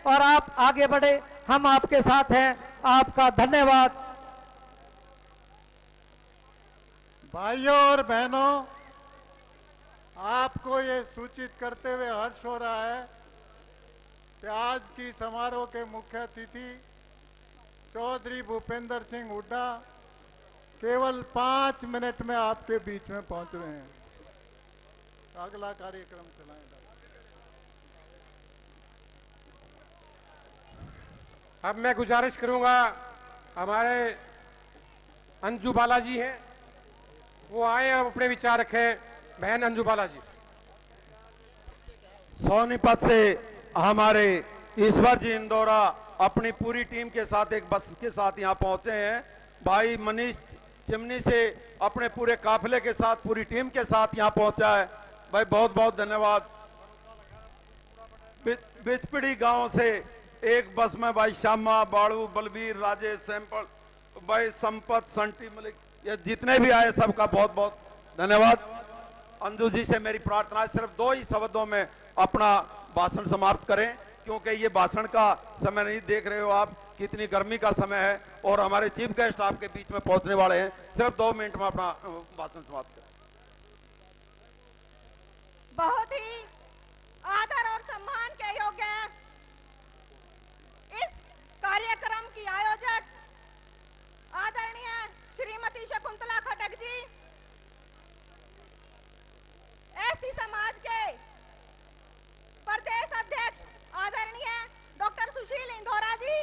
और आप आगे बढ़े, हम आपके साथ हैं। आपका धन्यवाद। भाइयों और बहनों, आपको ये सूचित करते हुए हर्ष हो रहा है कि आज की समारोह के मुख्य अतिथि चौधरी भूपेंद्र सिंह हुड्डा केवल 5 मिनट में आपके बीच में पहुंच रहे हैं। अगला कार्यक्रम चलाएं। अब मैं गुजारिश करूंगा, हमारे अंजू बालाजी हैं, वो आए और अपने विचार रखें। बहन अंजू बालाजी। सोनीपत से हमारे ईश्वर जी इंदौरा अपनी पूरी टीम के साथ एक बस के साथ यहाँ पहुंचे हैं। भाई मनीष चिमनी से अपने पूरे काफिले के साथ, पूरी टीम के साथ यहाँ पहुंचा है। भाई बहुत बहुत धन्यवाद। बिचपड़ी गांव से एक बस में भाई श्यामा, बाड़ू, बलबीर, राजेश, सैंपल, भाई संपत, संटी, मलिक, ये जितने भी आए सबका बहुत बहुत धन्यवाद। अंजू जी से मेरी प्रार्थना है सिर्फ 2 ही शब्दों में अपना भाषण समाप्त करें, क्योंकि ये भाषण का समय नहीं, देख रहे हो आप कितनी गर्मी का समय है और हमारे चीफ गेस्ट आपके बीच में पहुंचने वाले हैं। सिर्फ 2 मिनट में अपना भाषण समाप्त करें। बहुत ही आदर और सम्मान के योग्य इस कार्यक्रम की आयोजक आदरणीय श्रीमती शकुंतला खटक जी, एससी समाज के प्रदेश अध्यक्ष आदरणीय डॉक्टर सुशील इंदौरा जी,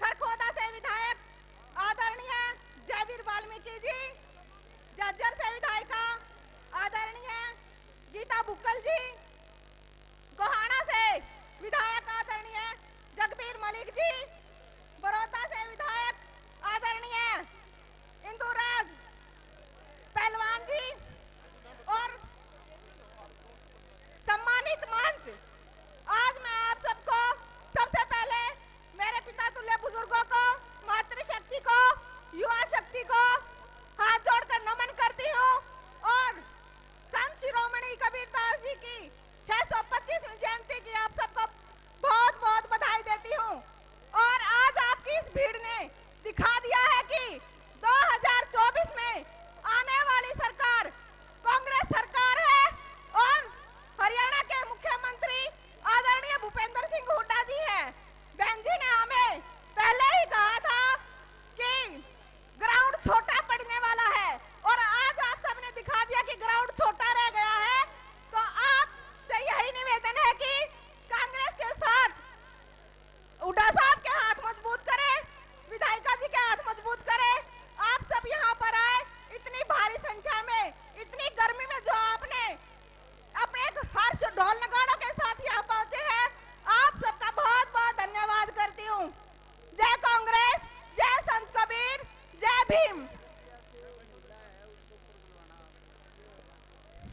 खरखोदा से विधायक आदरणीय जयवीर वाल्मीकि जी, जज्जर से विधायिका आदरणीय गीता बुक्कल जी, गोहाना से विधायक आदरणीय जगबीर मलिक जी, बड़ौदा से विधायक आदरणीय इंदुराज पहलवान जी और सम्मानित मंच, आज मैं आप सबको सबसे पहले मेरे पिता तुल्य बुजुर्गों को, मातृशक्ति को, युवा शक्ति को हाथ जोड़कर नमन करती हूँ और संत शिरोमणि कबीरदास जी की 625वीं जयंती की आप सबको बहुत बहुत बधाई देती हूँ। और आज आपकी इस भीड़ ने दिखा दिया है कि 2024 में आने वाली सरकार कांग्रेस सरकार है और हरियाणा के मुख्यमंत्री आदरणीय भूपेंद्र सिंह हुड्डा जी हैं। बहन जी ने हमें पहले ही कहा था कि ग्राउंड छोटा पड़ने वाला है और आज आप सबने दिखा दिया कि ग्राउंड छोटा रह गया है। तो आपसे यही निवेदन है कि कांग्रेस के साथ हुड्डा साहब के हाथ मजबूत करें, विधायिका जी के हाथ मजबूत करें। आप सब यहाँ पर आए इतनी भारी संख्या में, इतनी गर्मी में, जो आपने अपने हर्ष ढोल नगाड़ों के साथ यहाँ पहुंचे हैं, आप सबका बहुत बहुत धन्यवाद करती हूँ। जय कांग्रेस, जय संत कबीर, जय भीम।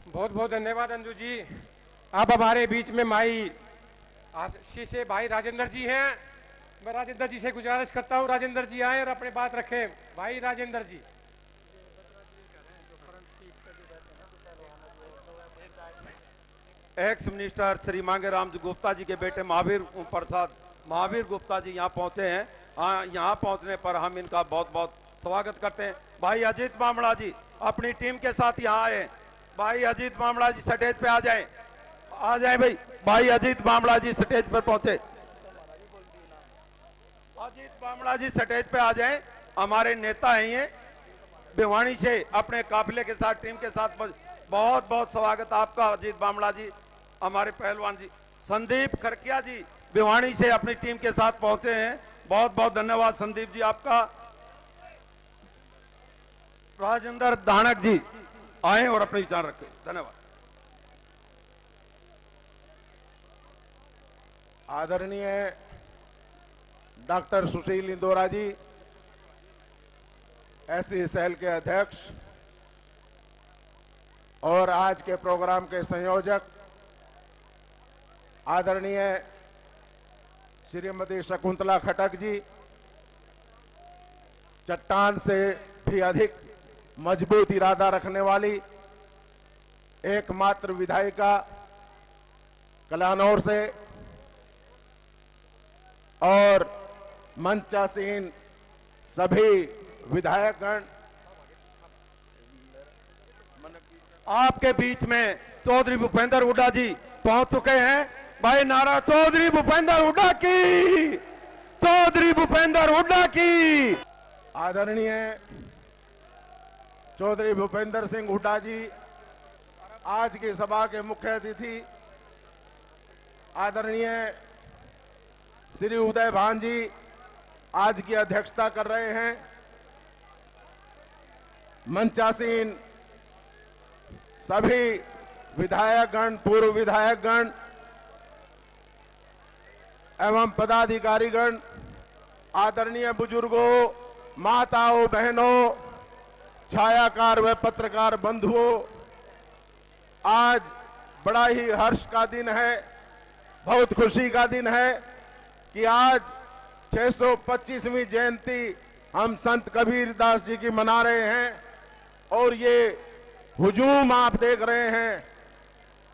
बहुत बहुत धन्यवाद अंजू जी। अब हमारे बीच में माई आशीष से भाई राजेंद्र जी हैं। मैं राजेंद्र जी से गुजारिश करता हूं, राजेंद्र जी आए और अपनी बात रखें। भाई राजेंद्र जी। एक्स मिनिस्टर श्री मांगेराम गुप्ता जी के बेटे महावीर प्रसाद महावीर गुप्ता जी यहाँ पहुंचे हैं। हाँ, यहाँ पहुंचने पर हम इनका बहुत बहुत स्वागत करते हैं। भाई अजीत मामड़ा जी अपनी टीम के साथ यहाँ आए। भाई अजीत मामड़ा जी स्टेज पे आ जाएं, आ जाएं भाई। भाई अजीत मामड़ा जी स्टेज पर पहुंचे। अजीत मामड़ा जी स्टेज पे आ जाएं, हमारे नेता हैं ये भिवानी से अपने काफिले के साथ, टीम के साथ। बहुत बहुत स्वागत आपका अजीत मामड़ा जी। हमारे पहलवान जी संदीप खरकिया जी भिवानी से अपनी टीम के साथ पहुंचे हैं। बहुत बहुत धन्यवाद संदीप जी आपका। राजेंद्र दानक जी आए और अपने विचार रखें। धन्यवाद। आदरणीय डॉक्टर सुशील इंदौरा जी, एससी सेल के अध्यक्ष और आज के प्रोग्राम के संयोजक आदरणीय श्रीमती शकुंतला खटक जी, चट्टान से भी अधिक मजबूत इरादा रखने वाली एकमात्र विधायिका कलानौर से और मंचासीन सभी विधायकगण, आपके बीच में चौधरी भूपेंद्र हुड्डा जी पहुंच चुके हैं। भाई नारा चौधरी भूपेंद्र हुड्डा की, चौधरी भूपेंद्र हुड्डा की। आदरणीय चौधरी भूपेंद्र सिंह हुड्डा जी आज की सभा के मुख्य अतिथि, आदरणीय श्री उदय भान जी आज की अध्यक्षता कर रहे हैं। मंचासीन सभी विधायकगण, पूर्व विधायकगण एवं पदाधिकारीगण, आदरणीय बुजुर्गों, माताओं, बहनों, छायाकार व पत्रकार बंधुओं, आज बड़ा ही हर्ष का दिन है, बहुत खुशी का दिन है कि आज 625वीं जयंती हम संत कबीरदास जी की मना रहे हैं। और ये हुजूम आप देख रहे हैं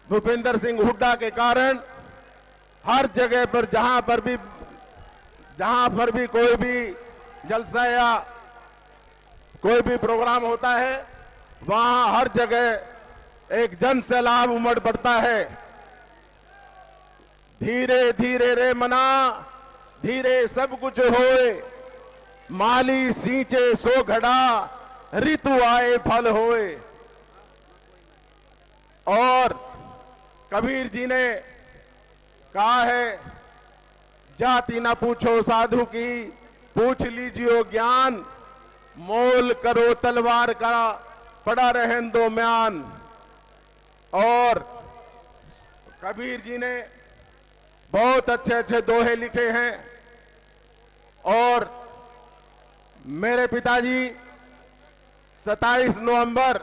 भूपेंद्र सिंह हुड्डा के कारण। हर जगह पर जहां पर भी कोई भी जलसा या कोई भी प्रोग्राम होता है, वहां हर जगह एक जन सैलाब उमड़ पड़ता है। धीरे धीरे रे मना, धीरे सब कुछ होए, माली सींचे सो घड़ा, ऋतु आए फल होए। और कबीर जी ने कहा है, जाति न पूछो साधु की, पूछ लीजिए ज्ञान, मोल करो तलवार का, पड़ा रहन दो म्यान। और कबीर जी ने बहुत अच्छे अच्छे दोहे लिखे हैं। और मेरे पिताजी 27 नवंबर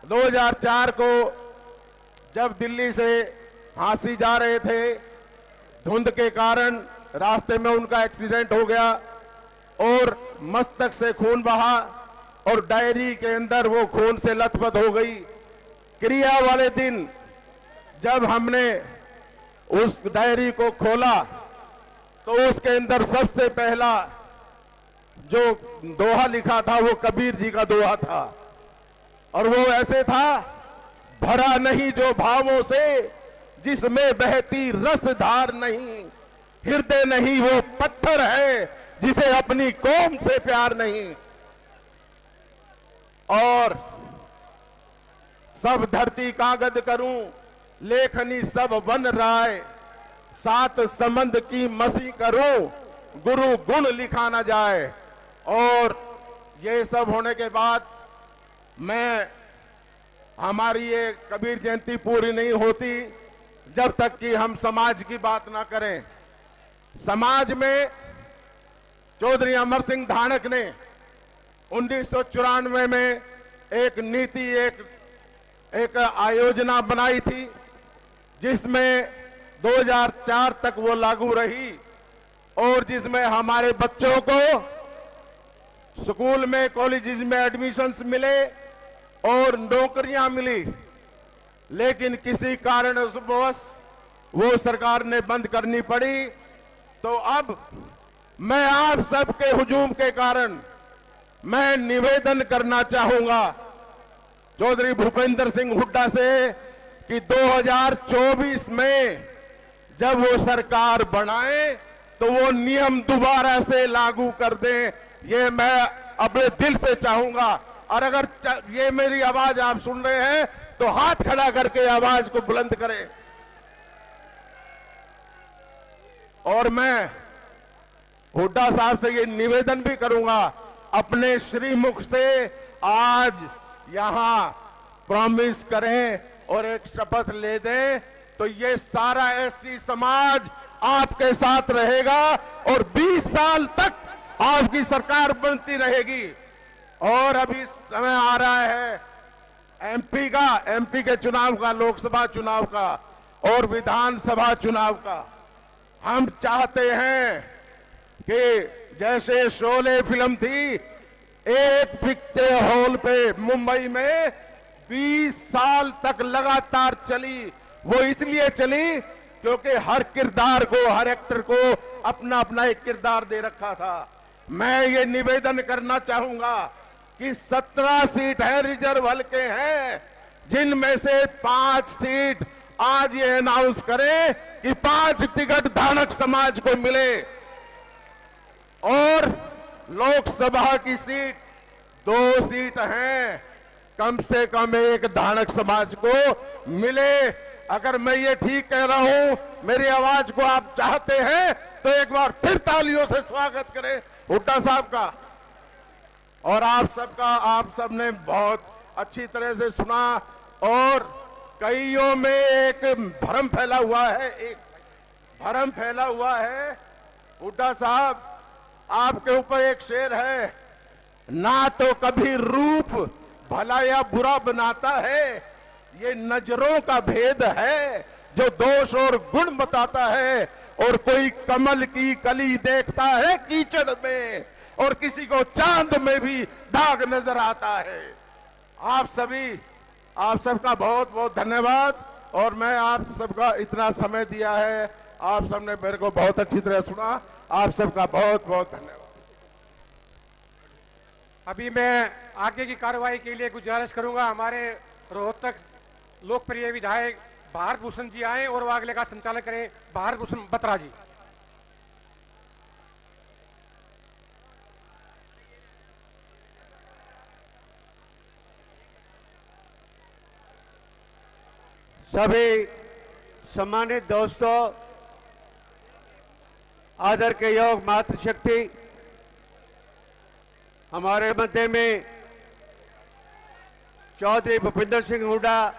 2004 को जब दिल्ली से झांसी जा रहे थे, धुंध के कारण रास्ते में उनका एक्सीडेंट हो गया और मस्तक से खून बहा और डायरी के अंदर वो खून से लथपथ हो गई। क्रिया वाले दिन जब हमने उस डायरी को खोला तो उसके अंदर सबसे पहला जो दोहा लिखा था वो कबीर जी का दोहा था। और वो ऐसे था, भरा नहीं जो भावों से, जिसमें बहती रसधार नहीं, हृदय नहीं वो पत्थर है, जिसे अपनी कौम से प्यार नहीं। और सब धरती कागज करूं, लेखनी सब वन राय, सात संबंध की मसी करूं, गुरु गुण लिखा न जाए। और ये सब होने के बाद हमारी ये कबीर जयंती पूरी नहीं होती जब तक कि हम समाज की बात ना करें। समाज में चौधरी अमर सिंह धानक ने 1994 में एक नीति, एक आयोजना बनाई थी, जिसमें 2004 तक वो लागू रही और जिसमें हमारे बच्चों को स्कूल में, कॉलेजेस में एडमिशन्स मिले और नौकरियां मिली। लेकिन किसी कारणवश वो सरकार ने बंद करनी पड़ी। तो अब मैं आप सबके हुजूम के कारण मैं निवेदन करना चाहूंगा चौधरी भूपेंद्र सिंह हुड्डा से कि 2024 में जब वो सरकार बनाए तो वो नियम दोबारा से लागू कर दें, ये मैं अपने दिल से चाहूंगा। और अगर ये मेरी आवाज आप सुन रहे हैं तो हाथ खड़ा करके आवाज को बुलंद करें। और मैं हुड्डा साहब से ये निवेदन भी करूंगा, अपने श्रीमुख से आज यहां प्रॉमिस करें और एक शपथ ले दें, तो ये सारा एससी समाज आपके साथ रहेगा और 20 साल तक आपकी सरकार बनती रहेगी। और अभी समय आ रहा है एमपी के चुनाव का, लोकसभा चुनाव का और विधानसभा चुनाव का। हम चाहते हैं कि जैसे शोले फिल्म थी, एक पिक्चर हॉल पे मुंबई में 20 साल तक लगातार चली। वो इसलिए चली क्योंकि हर किरदार को, हर एक्टर को अपना अपना एक किरदार दे रखा था। मैं ये निवेदन करना चाहूंगा कि 17 सीट है रिजर्व हल्के हैं, जिनमें से 5 सीट आज ये अनाउंस करें कि 5 टिकट धानक समाज को मिले और लोकसभा की सीट 2 सीट हैं, कम से कम एक धानक समाज को मिले। अगर मैं ये ठीक कह रहा हूं, मेरी आवाज को आप चाहते हैं तो एक बार फिर तालियों से स्वागत करें हुड्डा साहब का। और आप सबने बहुत अच्छी तरह से सुना और कईयों में एक भ्रम फैला हुआ है। हुड्डा साहब, आपके ऊपर एक शेर है, ना तो कभी रूप भला या बुरा बनाता है, ये नजरों का भेद है जो दोष और गुण बताता है। और कोई कमल की कली देखता है कीचड़ में और किसी को चांद में भी दाग नजर आता है। आप सबका बहुत बहुत धन्यवाद। और मैं आप सबका इतना समय दिया है, आप सबने मेरे को बहुत अच्छी तरह सुना, आप सबका बहुत बहुत धन्यवाद। अभी मैं आगे की कार्रवाई के लिए गुजारिश करूंगा, हमारे रोहतक लोकप्रिय विधायक भारत भूषण जी आए और वो अगले का संचालन करें। भारत भूषण बत्रा जी। सभी सम्मानित दोस्तों, आदर के योग मातृशक्ति, हमारे मध्य में चौधरी भूपेंद्र सिंह हुड्डा,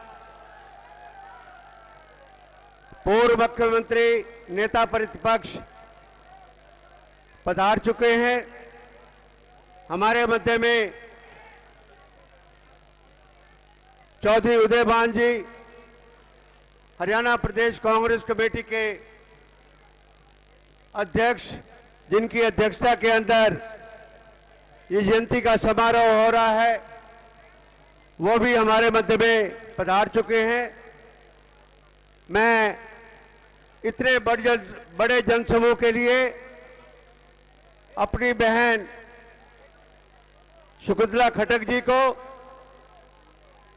पूर्व मुख्यमंत्री, नेता प्रतिपक्ष पधार चुके हैं। हमारे मध्य में चौधरी उदयभान जी, हरियाणा प्रदेश कांग्रेस कमेटी के अध्यक्ष, जिनकी अध्यक्षता के अंदर ये जयंती का समारोह हो रहा है, वो भी हमारे मध्य में पधार चुके हैं। मैं इतने बड़े जनसमूह के लिए अपनी बहन शकुंतला खट्टक जी को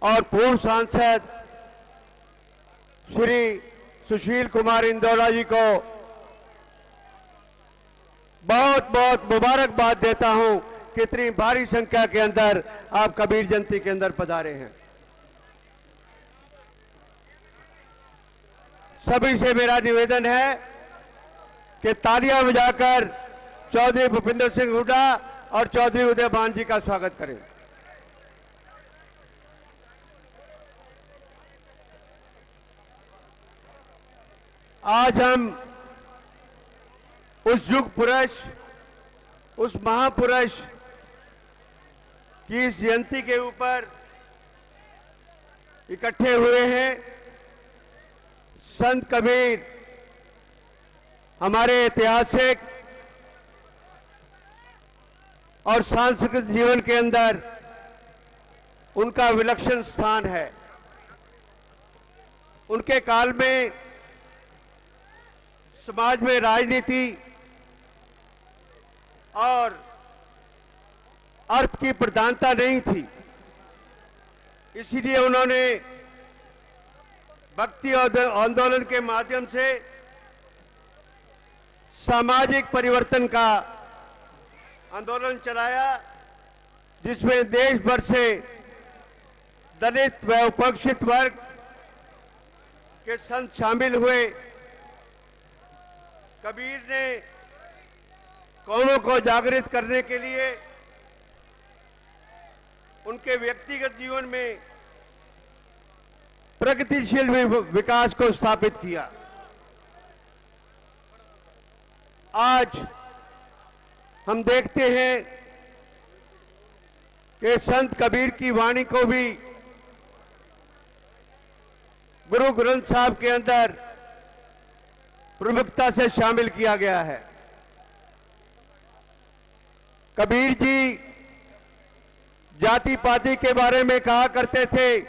और पूर्व सांसद श्री सुशील कुमार इंदौला जी को बहुत बहुत मुबारकबाद देता हूं कि इतनी भारी संख्या के अंदर आप कबीर जयंती के अंदर पधारे हैं। सभी से मेरा निवेदन है कि तालियां बजाकर चौधरी भूपेंद्र सिंह हुड्डा और चौधरी उदयभान जी का स्वागत करें। आज हम उस युग पुरुष, उस महापुरुष की इस जयंती के ऊपर इकट्ठे हुए हैं। संत कबीर हमारे ऐतिहासिक और सांस्कृतिक जीवन के अंदर उनका विलक्षण स्थान है। उनके काल में समाज में राजनीति और अर्थ की प्रधानता नहीं थी, इसीलिए उन्होंने भक्ति आंदोलन के माध्यम से सामाजिक परिवर्तन का आंदोलन चलाया, जिसमें देश भर से दलित व उपेक्षित वर्ग के संत शामिल हुए। कबीर ने कौमों को जागृत करने के लिए उनके व्यक्तिगत जीवन में प्रगतिशील विकास को स्थापित किया। आज हम देखते हैं कि संत कबीर की वाणी को भी गुरु ग्रंथ साहब के अंदर प्रमुखता से शामिल किया गया है। कबीर जी जाति पाति के बारे में कहा करते थे,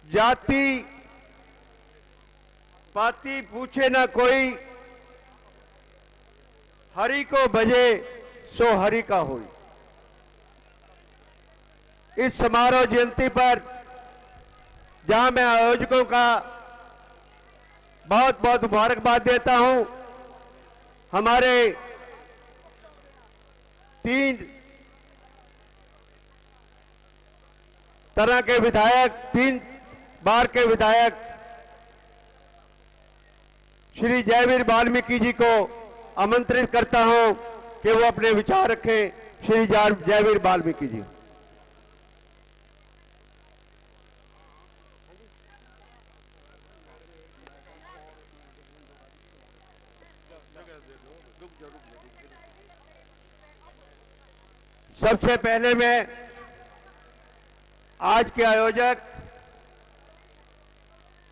जाति पाती पूछे ना कोई, हरि को भजे सो हरि का होई। इस समारोह जयंती पर जहां मैं आयोजकों का बहुत बहुत मुबारकबाद देता हूं, हमारे 3 तरह के विधायक, 3 बार के विधायक श्री जयवीर वाल्मीकि जी को आमंत्रित करता हूं कि वो अपने विचार रखें। श्री जयवीर वाल्मीकि जी। सबसे पहले मैं आज के आयोजक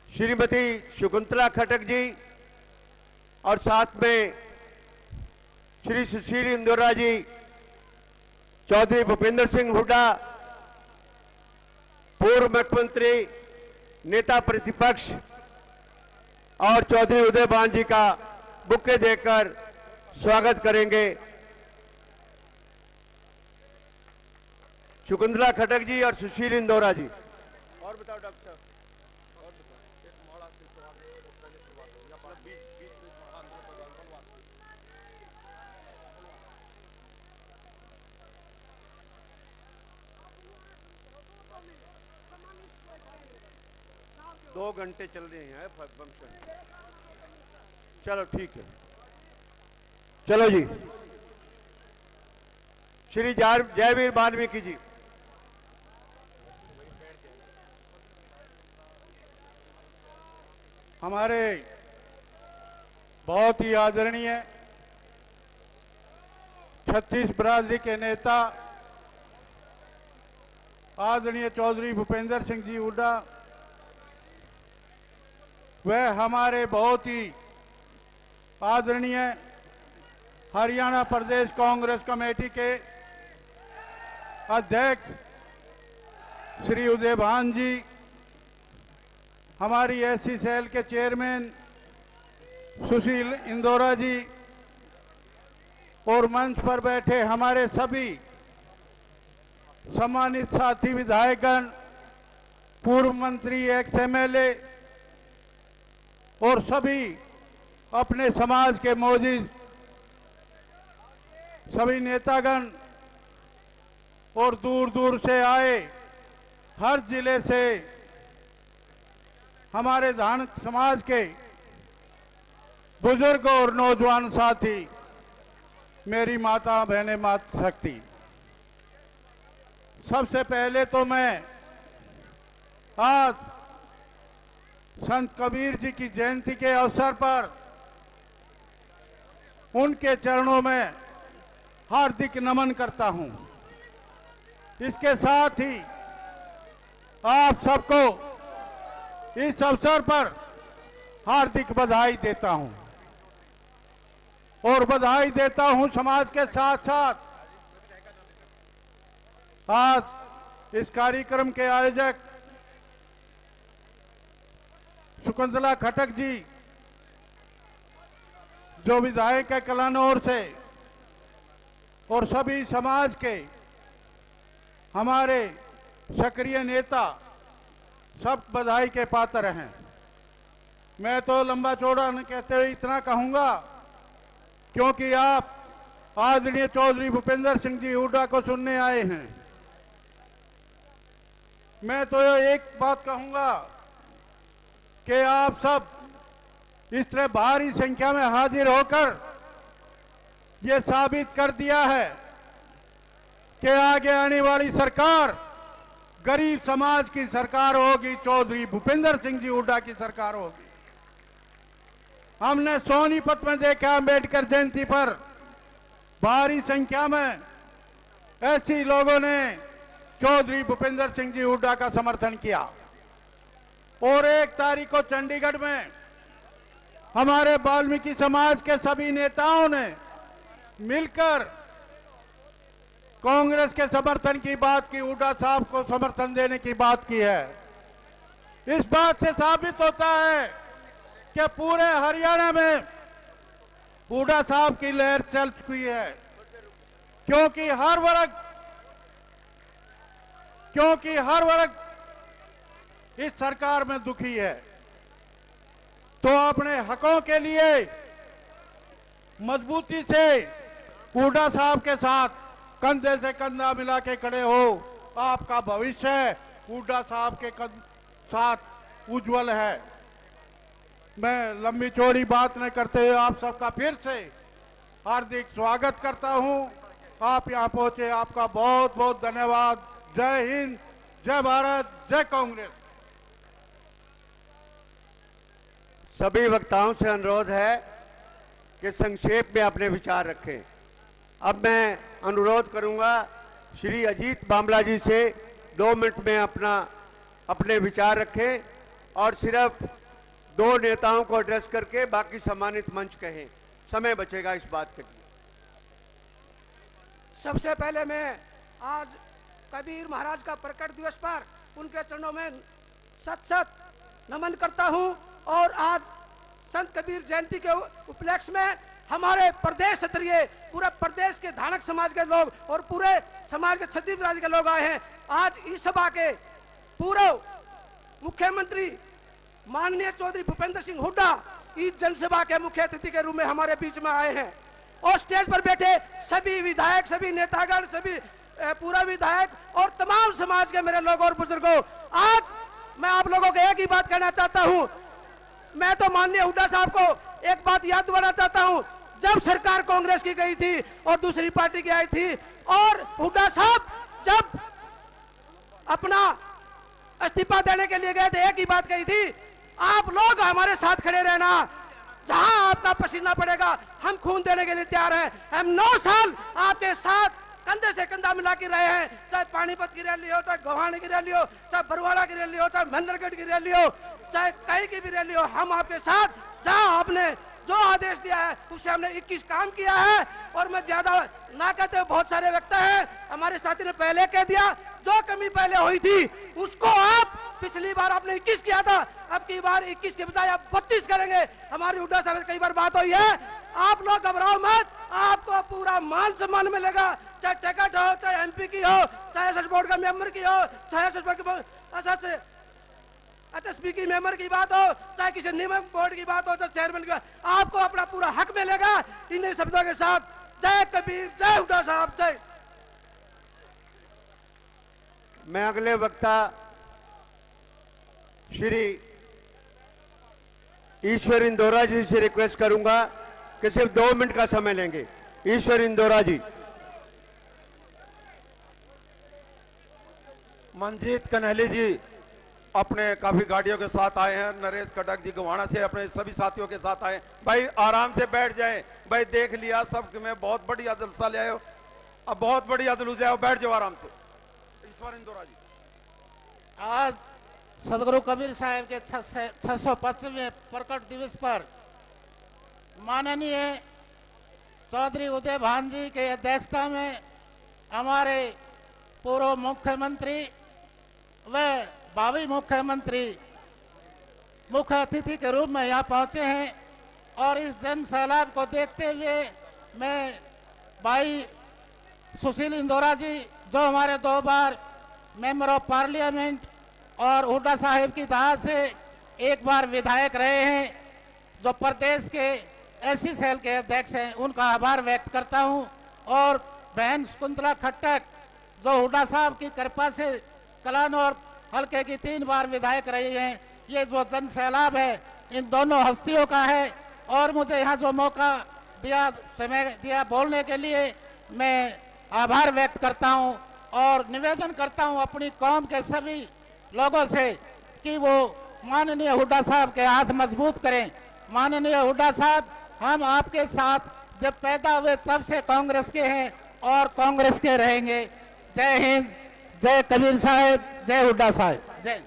श्रीमती शकुंतला खटक जी और साथ में श्री सुशील इंदौरा जी, चौधरी भूपेंद्र सिंह हुड्डा, पूर्व मुख्यमंत्री, नेता प्रतिपक्ष और चौधरी उदयभान जी का बुके देकर स्वागत करेंगे। शकुंतला खटक जी और सुशील इंदौरा जी। और बताओ डॉक्टर साहब। 2 घंटे चल रहे हैं फंक्शन। चलो ठीक है, चलो जी। श्री जयवीर वाल्मीकि जी। हमारे बहुत ही आदरणीय छत्तीस बिरादरी के नेता आदरणीय चौधरी भूपेंद्र सिंह जी हुड्डा, वह हमारे बहुत ही आदरणीय हरियाणा प्रदेश कांग्रेस कमेटी के अध्यक्ष श्री उदयभान जी, हमारी एससी सेल के चेयरमैन सुशील इंदौरा जी और मंच पर बैठे हमारे सभी सम्मानित साथी विधायकगण, पूर्व मंत्री, एक्स एमएलए और सभी अपने समाज के मौजूद सभी नेतागण और दूर दूर से आए, हर जिले से हमारे धान समाज के बुजुर्ग और नौजवान साथी, मेरी माता बहने मातृशक्ति, सबसे पहले तो मैं आज संत कबीर जी की जयंती के अवसर पर उनके चरणों में हार्दिक नमन करता हूं। इसके साथ ही आप सबको इस अवसर पर हार्दिक बधाई देता हूं और बधाई देता हूं समाज के साथ साथ आज इस कार्यक्रम के आयोजक शकुंतला खटक जी, जो विधायक है कलानौर से, और सभी समाज के हमारे सक्रिय नेता, सब बधाई के पात्र हैं। मैं तो लंबा चौड़ा न कहते हुए इतना कहूंगा, क्योंकि आप आदरणीय चौधरी भूपेंद्र सिंह जी हुड्डा को सुनने आए हैं। मैं तो एक बात कहूंगा कि आप सब इस तरह भारी संख्या में हाजिर होकर ये साबित कर दिया है कि आगे आने वाली सरकार गरीब समाज की सरकार होगी, चौधरी भूपेंद्र सिंह जी हुड्डा की सरकार होगी। हमने सोनीपत में देखा, अंबेडकर जयंती पर भारी संख्या में ऐसी लोगों ने चौधरी भूपेंद्र सिंह जी हुड्डा का समर्थन किया। और 1 तारीख को चंडीगढ़ में हमारे वाल्मीकि समाज के सभी नेताओं ने मिलकर कांग्रेस के समर्थन की बात की, हुड्डा साहब को समर्थन देने की बात की है। इस बात से साबित होता है कि पूरे हरियाणा में हुड्डा साहब की लहर चल चुकी है, क्योंकि हर वर्ग इस सरकार में दुखी है। तो अपने हकों के लिए मजबूती से हुड्डा साहब के साथ कंधे से कंधा मिला के खड़े हो। आपका भविष्य हुड्डा साहब के साथ उज्जवल है। मैं लंबी चौड़ी बात न करते हुए आप सबका फिर से हार्दिक स्वागत करता हूं। आप यहां पहुंचे, आपका बहुत बहुत धन्यवाद। जय हिंद, जय भारत, जय कांग्रेस। सभी वक्ताओं से अनुरोध है कि संक्षेप में अपने विचार रखें। अब मैं अनुरोध करूंगा श्री अजीत बामला जी से 2 मिनट में अपने विचार रखें और सिर्फ 2 नेताओं को एड्रेस करके बाकी सम्मानित मंच कहें। समय बचेगा इस बात के लिए। सबसे पहले मैं आज कबीर महाराज का प्रकट दिवस पर उनके चरणों में सत नमन करता हूं। और आज संत कबीर जयंती के उपलक्ष्य में हमारे प्रदेश स्तरीय पूरे प्रदेश के धानक समाज के लोग और पूरे समाज के क्षत्रिय राज्य के लोग आए हैं। आज इस सभा के पूर्व मुख्यमंत्री माननीय चौधरी भूपेंद्र सिंह हुड्डा इस जनसभा के मुख्य अतिथि के रूप में हमारे बीच में आए हैं। और स्टेज पर बैठे सभी विधायक, सभी नेतागण, सभी पूरा विधायक और तमाम समाज के मेरे लोगों और बुजुर्गों, आज मैं आप लोगों को एक ही बात कहना चाहता हूं। मैं तो माननीय हुड्डा साहब को एक बात याद दिलाना चाहता हूं। जब सरकार कांग्रेस की गई थी और दूसरी पार्टी की आई थी और हुड्डा साहब जब अपना इस्तीफा देने के लिए गए थे, एक ही बात कही थी, आप लोग हमारे साथ खड़े रहना, जहां आपका पसीना पड़ेगा हम खून देने के लिए तैयार हैं। हम 9 साल आपके साथ कंधे से कंधा मिला के रहे हैं, चाहे पानीपत की रैली हो, चाहे गोहाना की रैली हो, चाहे बरवाड़ा की रैली हो, चाहे महेंद्रगढ़ की रैली हो, चाहे कहीं की भी रैली हो, हम आपके साथ, जहां आपने जो आदेश दिया है उससे हमने 21 काम किया है। और मैं ज्यादा ना कहते, बहुत सारे वक्ता हैं, हमारे साथी ने पहले कह दिया, जो कमी पहले हुई थी उसको आप पिछली बार आपने 21 किया था, अब की बार 21 के बजाय आप 32 करेंगे। हमारी हुड्डा साहब कई बार बात हुई है, आप लोग घबराओ मत, आपको पूरा मान सम्मान मिलेगा, चाहे टिकट हो, चाहे एमपी की हो, चाहे एसएस बोर्ड का मेंबर की हो, चाहे एसएसबी की मेंबर की बात हो, चाहे किसी नियमक बोर्ड की बात हो, चाहे चेयरमैन की बात, आपको अपना पूरा हक मिलेगा। इन शब्दों के साथ जय कबीर, जय हुड्डा साहब, जय। मैं अगले वक्ता श्री ईश्वर इंदौरा जी से रिक्वेस्ट करूंगा कि सिर्फ 2 मिनट का समय लेंगे। ईश्वर इंदौरा जी। मंजीत कन्हैली जी अपने काफी गाड़ियों के साथ आए हैं। नरेश कटक जी गोहाना से अपने सभी साथियों के साथ आए। भाई आराम से बैठ जाएं। भाई देख लिया सब कि मैं बहुत बढ़िया जलसा ले आए हो, अब बहुत बढ़िया जुलूस ले आओ, बैठ जाओ आराम से। ईश्वर इंदौरा जी। आज सदगुरु कबीर साहब के 625वें प्रकट दिवस पर माननीय चौधरी उदय भान जी के अध्यक्षता में हमारे पूर्व मुख्यमंत्री व भावी मुख्यमंत्री मुख्य अतिथि के रूप में यहाँ पहुंचे हैं। और इस जन सैलाब को देखते हुए मैं भाई सुशील इंदौरा जी, जो हमारे 2 बार मेंबर ऑफ पार्लियामेंट और हुड्डा साहिब की तरह से 1 बार विधायक रहे हैं, जो प्रदेश के एससी सेल के अध्यक्ष हैं, उनका आभार व्यक्त करता हूं। और बहन शकुंतला खट्टक, जो हुड्डा साहब की कृपा से कलानौर हल्के की 3 बार विधायक रही हैं, ये जो जन सैलाब है इन दोनों हस्तियों का है। और मुझे यहाँ जो मौका दिया, समय दिया बोलने के लिए, मैं आभार व्यक्त करता हूँ और निवेदन करता हूँ अपनी कौम के सभी लोगों से कि वो माननीय हुड्डा साहब के हाथ मजबूत करें। माननीय हुड्डा साहब, हम आपके साथ जब पैदा हुए तब से कांग्रेस के हैं और कांग्रेस के रहेंगे। जय हिंद, जय कबीर साहब, जय हुड्डा साहब, जय।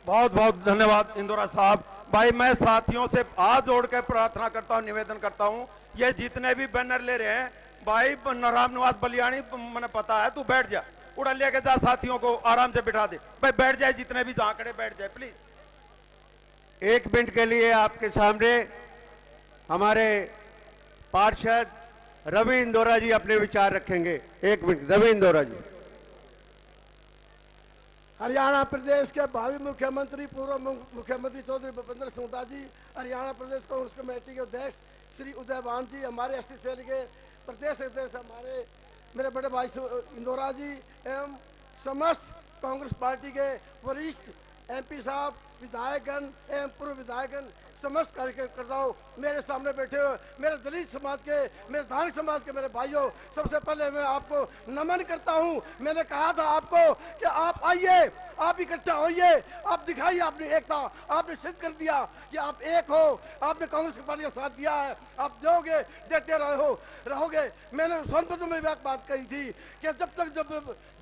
बहुत बहुत धन्यवाद इंदौरा साहब। भाई मैं साथियों से हाथ जोड़ कर प्रार्थना करता हूँ, निवेदन करता हूँ, ये जितने भी बैनर ले रहे हैं, भाई राम निवास बलियानी मैंने पता है, तू बैठ जा, उड़ा लेके जा, साथियों को आराम से बिठा दे। भाई बैठ जाए, जितने भी जहां खड़े बैठ जाए प्लीज। एक मिनट के लिए आपके सामने हमारे पार्षद रवि इंदौरा जी अपने विचार रखेंगे। एक मिनट, रवि इंदौरा जी। हरियाणा प्रदेश के भावी मुख्यमंत्री पूर्व मुख्यमंत्री चौधरी भूपेंद्र सिंह हुड्डा जी, हरियाणा प्रदेश कांग्रेस कमेटी के अध्यक्ष श्री उदय भान जी, हमारे एसटी सेल के प्रदेश अध्यक्ष हमारे मेरे बड़े भाई इंदौरा जी एवं समस्त कांग्रेस पार्टी के वरिष्ठ एमपी साहब, विधायकगण एवं पूर्व विधायकगण, समस्त कार्यकर्ताओं, मेरे सामने बैठे हुए मेरे दलित समाज के, मेरे धार्मिक समाज के मेरे भाइयों, सबसे पहले मैं आपको नमन करता हूं। मैंने कहा था आपको कि आप आइए, आप इकट्ठा होइए, आप दिखाइए अपनी एकता। आपने सिद्ध कर दिया कि आप एक हो, आपने कांग्रेस पार्टी का साथ दिया है, आप दोगे, देते रहोगे। मैंने सोनभद्र में भी एक बात कही थी कि जब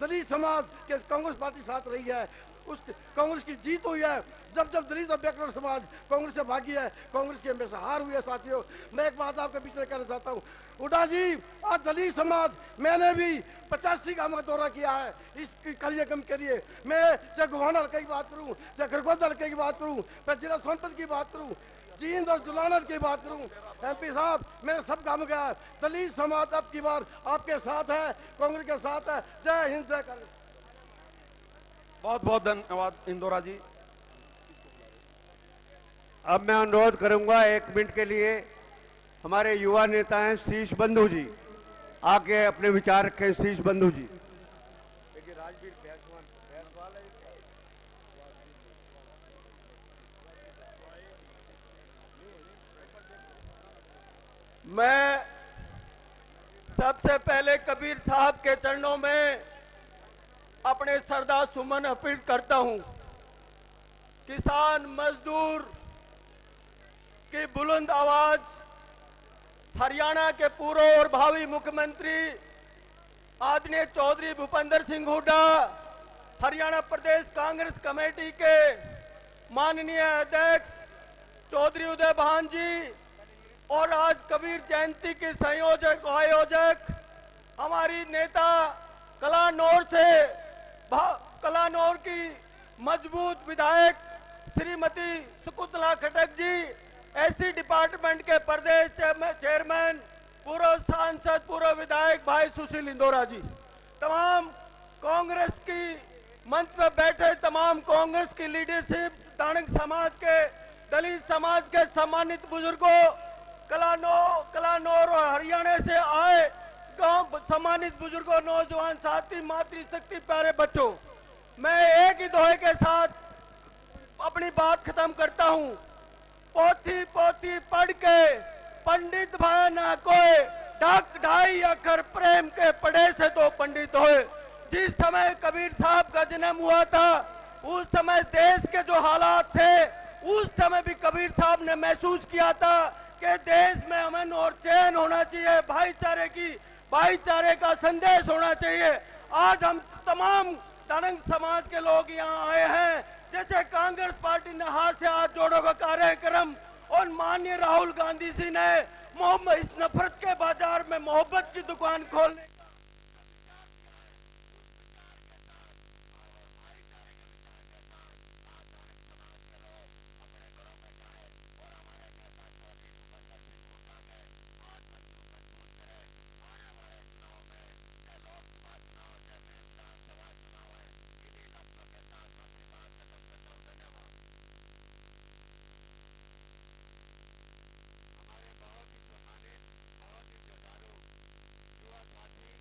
दलित समाज के कांग्रेस पार्टी साथ रही है, उस कांग्रेस की जीत हुई है। जब दलित और बैकवर्ड समाज कांग्रेस से भागी है, कांग्रेस की हमेशा हार हुई है। साथियों, मैं एक बात आपके बीच में कहना चाहता हूँ, हुड्डा जी, आज दलित समाज, मैंने भी 85 गांव का दौरा किया है इस कार्यक्रम के लिए। मैं चाहे गोहाना हल्के की बात करूँ, चाहे खरगोन हल्के की बात करूँ, चाहे जिला सोनभद्र की बात करूँ, जींद और जुलानर की बात करूँ, एमपी साहब, मैंने सब काम किया। दलित समाज अब की बार आपके साथ है, कांग्रेस के साथ है। जय हिंद, जय कांग्रेस। बहुत बहुत धन्यवाद इंदौरा जी। अब मैं अनुरोध करूंगा एक मिनट के लिए हमारे युवा नेता हैं शीश बंधु जी, आके अपने विचार रखें। शीश बंधु जी। मैं सबसे पहले कबीर साहब के चरणों में अपने श्रद्धा सुमन अर्पित करता हूं। किसान मजदूर की बुलंद आवाज, हरियाणा के पूर्व और भावी मुख्यमंत्री आदरणीय चौधरी भूपेंद्र सिंह हुड्डा, हरियाणा प्रदेश कांग्रेस कमेटी के माननीय अध्यक्ष चौधरी उदय भान जी, और आज कबीर जयंती के संयोजक आयोजक हमारी नेता कलानौर से, कलानौर की मजबूत विधायक श्रीमती शकुंतला खट्टर जी, एससी डिपार्टमेंट के प्रदेश चेयरमैन, पूर्व सांसद, पूर्व विधायक भाई सुशील इंदौरा जी, तमाम कांग्रेस की मंच पर बैठे तमाम कांग्रेस की लीडरशिप, दानक समाज के, दलित समाज के सम्मानित बुजुर्गों, कलानौर और हरियाणा से आए गांव सम्मानित बुजुर्गों, नौजवान साथी, मातृशक्ति प्यारे बच्चों, मैं एक ही दोहे के साथ अपनी बात खत्म करता हूं। पोथी पोथी पढ़ के पंडित भाई ना कोई, ढाक ढाई अक्षर प्रेम के पढ़े से तो पंडित होए। जिस समय कबीर साहब का जन्म हुआ था, उस समय देश के जो हालात थे, उस समय भी कबीर साहब ने महसूस किया था कि देश में अमन और चैन होना चाहिए, भाईचारे का संदेश होना चाहिए। आज हम तमाम दानंग समाज के लोग यहाँ आए हैं, जैसे कांग्रेस पार्टी ने हाथ से हाथ जोड़ो का कार्यक्रम, और माननीय राहुल गांधी जी ने इस नफरत के बाजार में मोहब्बत की दुकान खोलने युवा साथी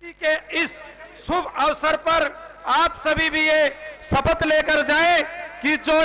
खुशी के इस शुभ अवसर पर आप सभी भी ये शपथ लेकर जाएं कि जो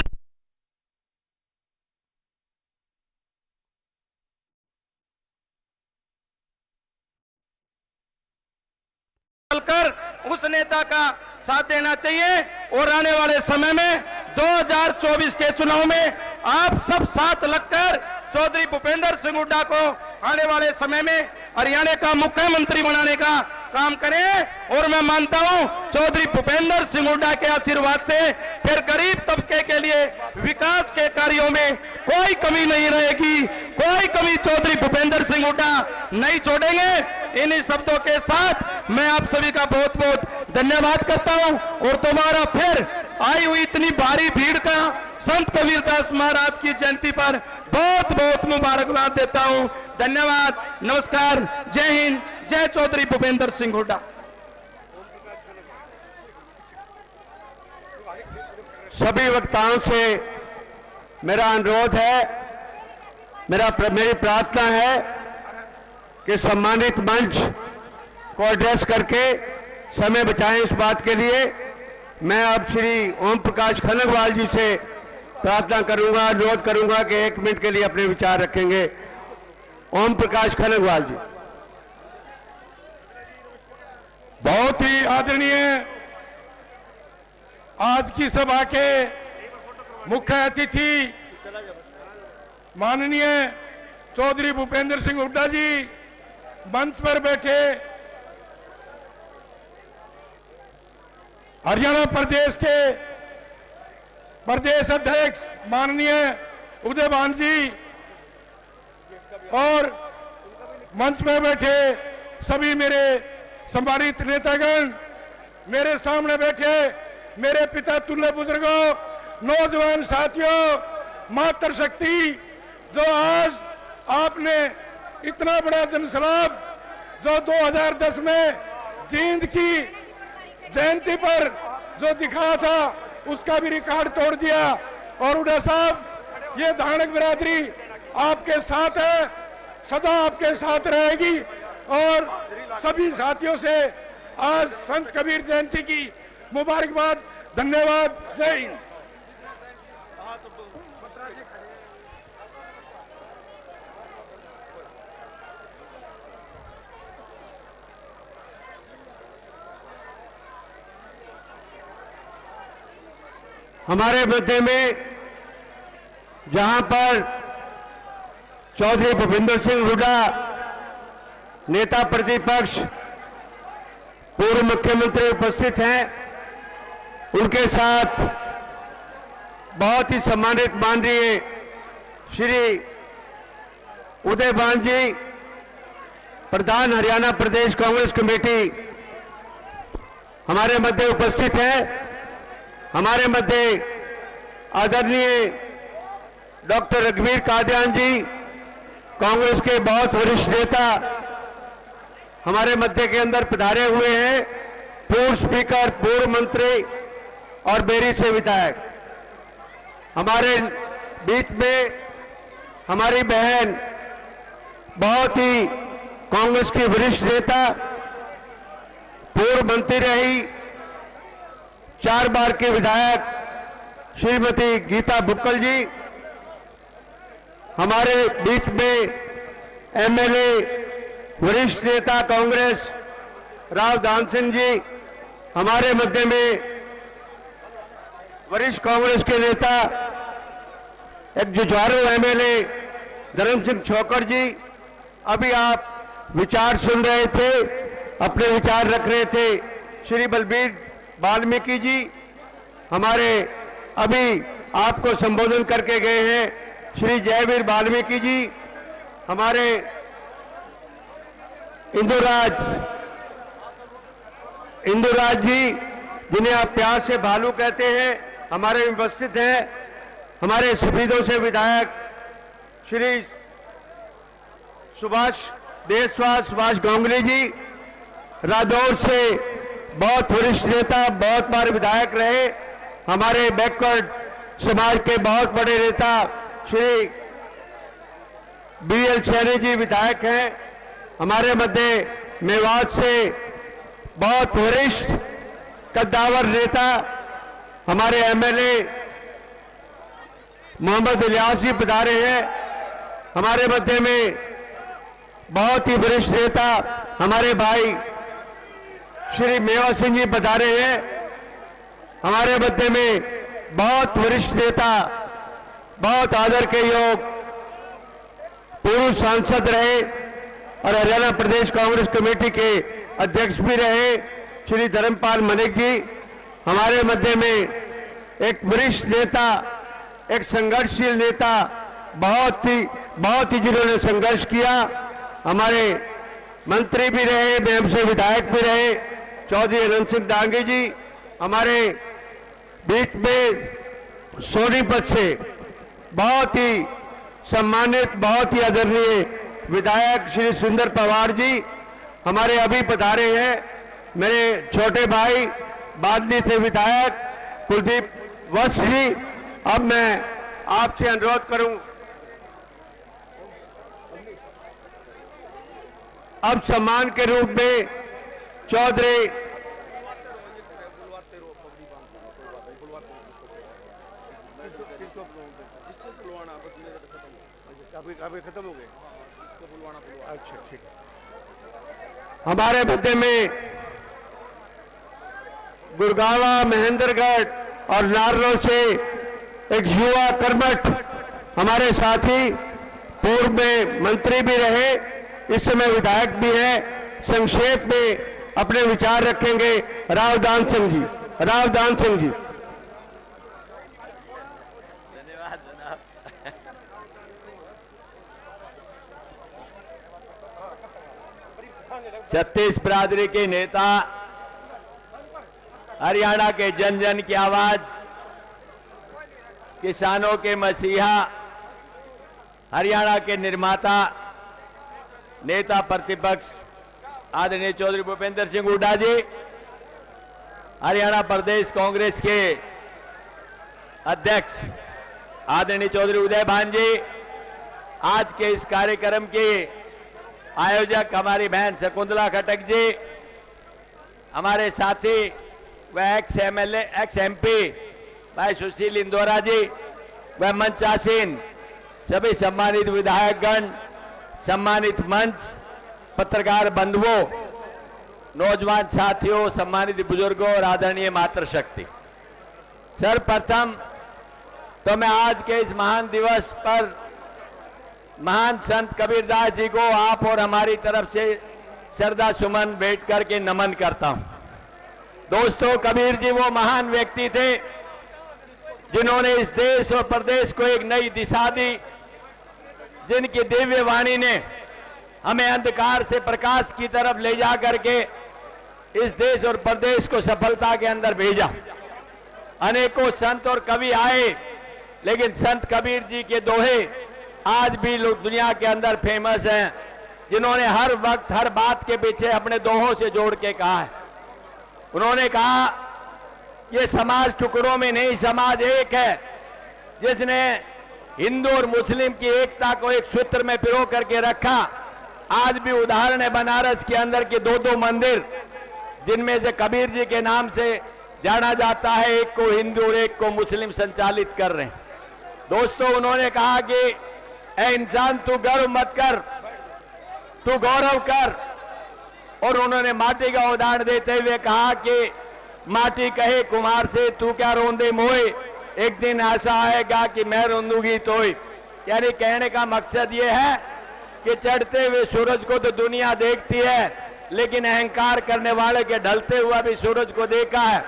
कर उस नेता का साथ देना चाहिए और आने वाले समय में 2024 के चुनाव में आप सब साथ लगकर चौधरी भूपेंद्र सिंह हुड्डा को आने वाले समय में हरियाणा का मुख्यमंत्री बनाने का काम करें। और मैं मानता हूं चौधरी भूपेंद्र सिंह हुड्डा के आशीर्वाद से फिर गरीब तबके के लिए विकास के कार्यों में कोई कमी नहीं रहेगी, कोई कमी चौधरी भूपेंद्र सिंह हुड्डा नहीं छोड़ेंगे। इन्हीं शब्दों के साथ मैं आप सभी का बहुत बहुत धन्यवाद करता हूं और दोबारा फिर आई हुई इतनी भारी भीड़ का संत कबीरदास महाराज की जयंती पर बहुत बहुत मुबारकबाद देता हूं। धन्यवाद, नमस्कार, जय हिंद, जय चौधरी भूपेंद्र सिंह हुड्डा। सभी वक्ताओं से मेरा अनुरोध है, मेरी प्रार्थना है कि सम्मानित मंच को एड्रेस करके समय बचाएं। इस बात के लिए मैं अब श्री ओम प्रकाश खनगवाल जी से प्रार्थना करूंगा, अनुरोध करूंगा कि 1 मिनट के लिए अपने विचार रखेंगे। ओम प्रकाश खनगवाल जी। बहुत ही आदरणीय आज की सभा के मुख्य अतिथि माननीय चौधरी भूपेंद्र सिंह हुड्डा जी, मंच पर बैठे हरियाणा प्रदेश के प्रदेश अध्यक्ष माननीय उदयभान जी और मंच में बैठे सभी मेरे सम्मानित नेतागण, मेरे सामने बैठे मेरे पिता तुल्य बुजुर्गों, नौजवान साथियों, मातृशक्ति, जो आज आपने इतना बड़ा जनसलाब जो 2010 में जींद की जयंती पर जो दिखा था उसका भी रिकॉर्ड तोड़ दिया। और हुड्डा साहब, ये धानक बिरादरी आपके साथ है, सदा आपके साथ रहेगी। और सभी साथियों से आज संत कबीर जयंती की मुबारकबाद, धन्यवाद, जय हिंद। हमारे मध्य में जहां पर चौधरी भूपेंद्र सिंह हुड्डा नेता प्रतिपक्ष पूर्व मुख्यमंत्री उपस्थित हैं, उनके साथ बहुत ही सम्मानित माननीय श्री उदयभान जी, प्रधान हरियाणा प्रदेश कांग्रेस कमेटी हमारे मध्य उपस्थित हैं। हमारे मध्य आदरणीय डॉक्टर रघुवीर कादियान जी, कांग्रेस के बहुत वरिष्ठ नेता हमारे मध्य के अंदर पधारे हुए हैं, पूर्व स्पीकर, पूर्व मंत्री और बेरी से विधायक। हमारे बीच में हमारी बहन, बहुत ही कांग्रेस की वरिष्ठ नेता, पूर्व मंत्री रही, 4 बार के विधायक श्रीमती गीता बुक्कल जी। हमारे बीच में एमएलए, वरिष्ठ नेता कांग्रेस राव दान सिंह जी। हमारे मध्य में वरिष्ठ कांग्रेस के नेता, एक जुझारू एमएलए धर्म सिंह छोकर जी। अभी आप विचार सुन रहे थे, अपने विचार रख रहे थे श्री बलबीर वाल्मीकि जी। हमारे अभी आपको संबोधन करके गए हैं श्री जयवीर वाल्मीकि जी। हमारे इंदुराज जी, जिन्हें आप प्यार से भालू कहते हैं, हमारे उपस्थित हैं। हमारे सफीदों से विधायक श्री सुभाष गांगुली जी, रादौर से बहुत वरिष्ठ नेता, बहुत बार विधायक रहे, हमारे बैकवर्ड समाज के बहुत बड़े नेता श्री बीएल सैनी जी विधायक हैं। हमारे मध्य मेवात से बहुत वरिष्ठ कद्दावर नेता हमारे एमएलए मोहम्मद इलियास जी पधारे हैं। हमारे मध्य में बहुत ही वरिष्ठ नेता हमारे भाई श्री मेवा सिंह जी पधारे हैं। हमारे मध्य में बहुत वरिष्ठ नेता, बहुत आदर के योग पूर्व सांसद रहे और हरियाणा प्रदेश कांग्रेस कमेटी के अध्यक्ष भी रहे श्री धर्मपाल मलिक जी। हमारे मध्य में एक वरिष्ठ नेता, एक संघर्षशील नेता, बहुत ही जिन्होंने संघर्ष किया, हमारे मंत्री भी रहे, मेम से विधायक भी रहे, चौधरी अनंत सिंह डांगी जी। हमारे बीच में सोनीपत से बहुत ही सम्मानित, बहुत ही आदरणीय विधायक श्री सुंदर पवार जी हमारे अभी पधारे हैं। मेरे छोटे भाई बादली थे विधायक कुलदीप वत्स जी। अब मैं आपसे अनुरोध करूं, अब सम्मान के रूप में चौधरी अभी खत्म हो गए। अच्छा ठीक है। हमारे मध्य में गुड़गावा, महेंद्रगढ़ और नारनौल से एक युवा कर्मठ हमारे साथी, पूर्व में मंत्री भी रहे, इस समय विधायक भी हैं, संक्षेप में अपने विचार रखेंगे रावदान सिंह जी। रावदान सिंह जी। छत्तीस बिरादरी के नेता, हरियाणा के जन जन की आवाज, किसानों के मसीहा, हरियाणा के निर्माता, नेता प्रतिपक्ष आदरणीय चौधरी भूपेंद्र सिंह हुड्डा जी, हरियाणा प्रदेश कांग्रेस के अध्यक्ष आदरणीय चौधरी उदय भान जी, आज के इस कार्यक्रम के आयोजक हमारी बहन शकुंतला खटक जी, हमारे साथी व एक्स एमएलए, एक्स एमपी भाई सुशील इंदौरा जी, व मंचासीन सभी सम्मानित विधायकगण, सम्मानित मंच, पत्रकार बंधुओं, नौजवान साथियों, सम्मानित बुजुर्गों और आदरणीय मातृशक्ति, सर्वप्रथम तो मैं आज के इस महान दिवस पर महान संत कबीरदास जी को आप और हमारी तरफ से श्रद्धा सुमन भेंट करके नमन करता हूं। दोस्तों, कबीर जी वो महान व्यक्ति थे जिन्होंने इस देश और प्रदेश को एक नई दिशा दी, जिनकी दिव्य वाणी ने हमें अंधकार से प्रकाश की तरफ ले जा करके इस देश और प्रदेश को सफलता के अंदर भेजा। अनेकों संत और कवि आए, लेकिन संत कबीर जी के दोहे आज भी लोग दुनिया के अंदर फेमस हैं, जिन्होंने हर वक्त हर बात के पीछे अपने दोहों से जोड़ के कहा है। उन्होंने कहा ये समाज टुकड़ों में नहीं, समाज एक है। जिसने हिंदू और मुस्लिम की एकता को एक सूत्र में पिरो करके रखा। आज भी उदाहरण है बनारस के अंदर के दो मंदिर, जिनमें से कबीर जी के नाम से जाना जाता है, एक को हिंदू और एक को मुस्लिम संचालित कर रहे हैं। दोस्तों, उन्होंने कहा कि ऐ इंसान तू गर्व मत कर, तू गौरव कर। और उन्होंने माटी का उदाहरण देते हुए कहा कि माटी कहे कुम्हार से तू क्या रोंदे मोए, एक दिन ऐसा आएगा कि मैं रोंदूंगी तोय। यानी कहने का मकसद ये है कि चढ़ते हुए सूरज को तो दुनिया देखती है, लेकिन अहंकार करने वाले के ढलते हुआ भी सूरज को देखा है।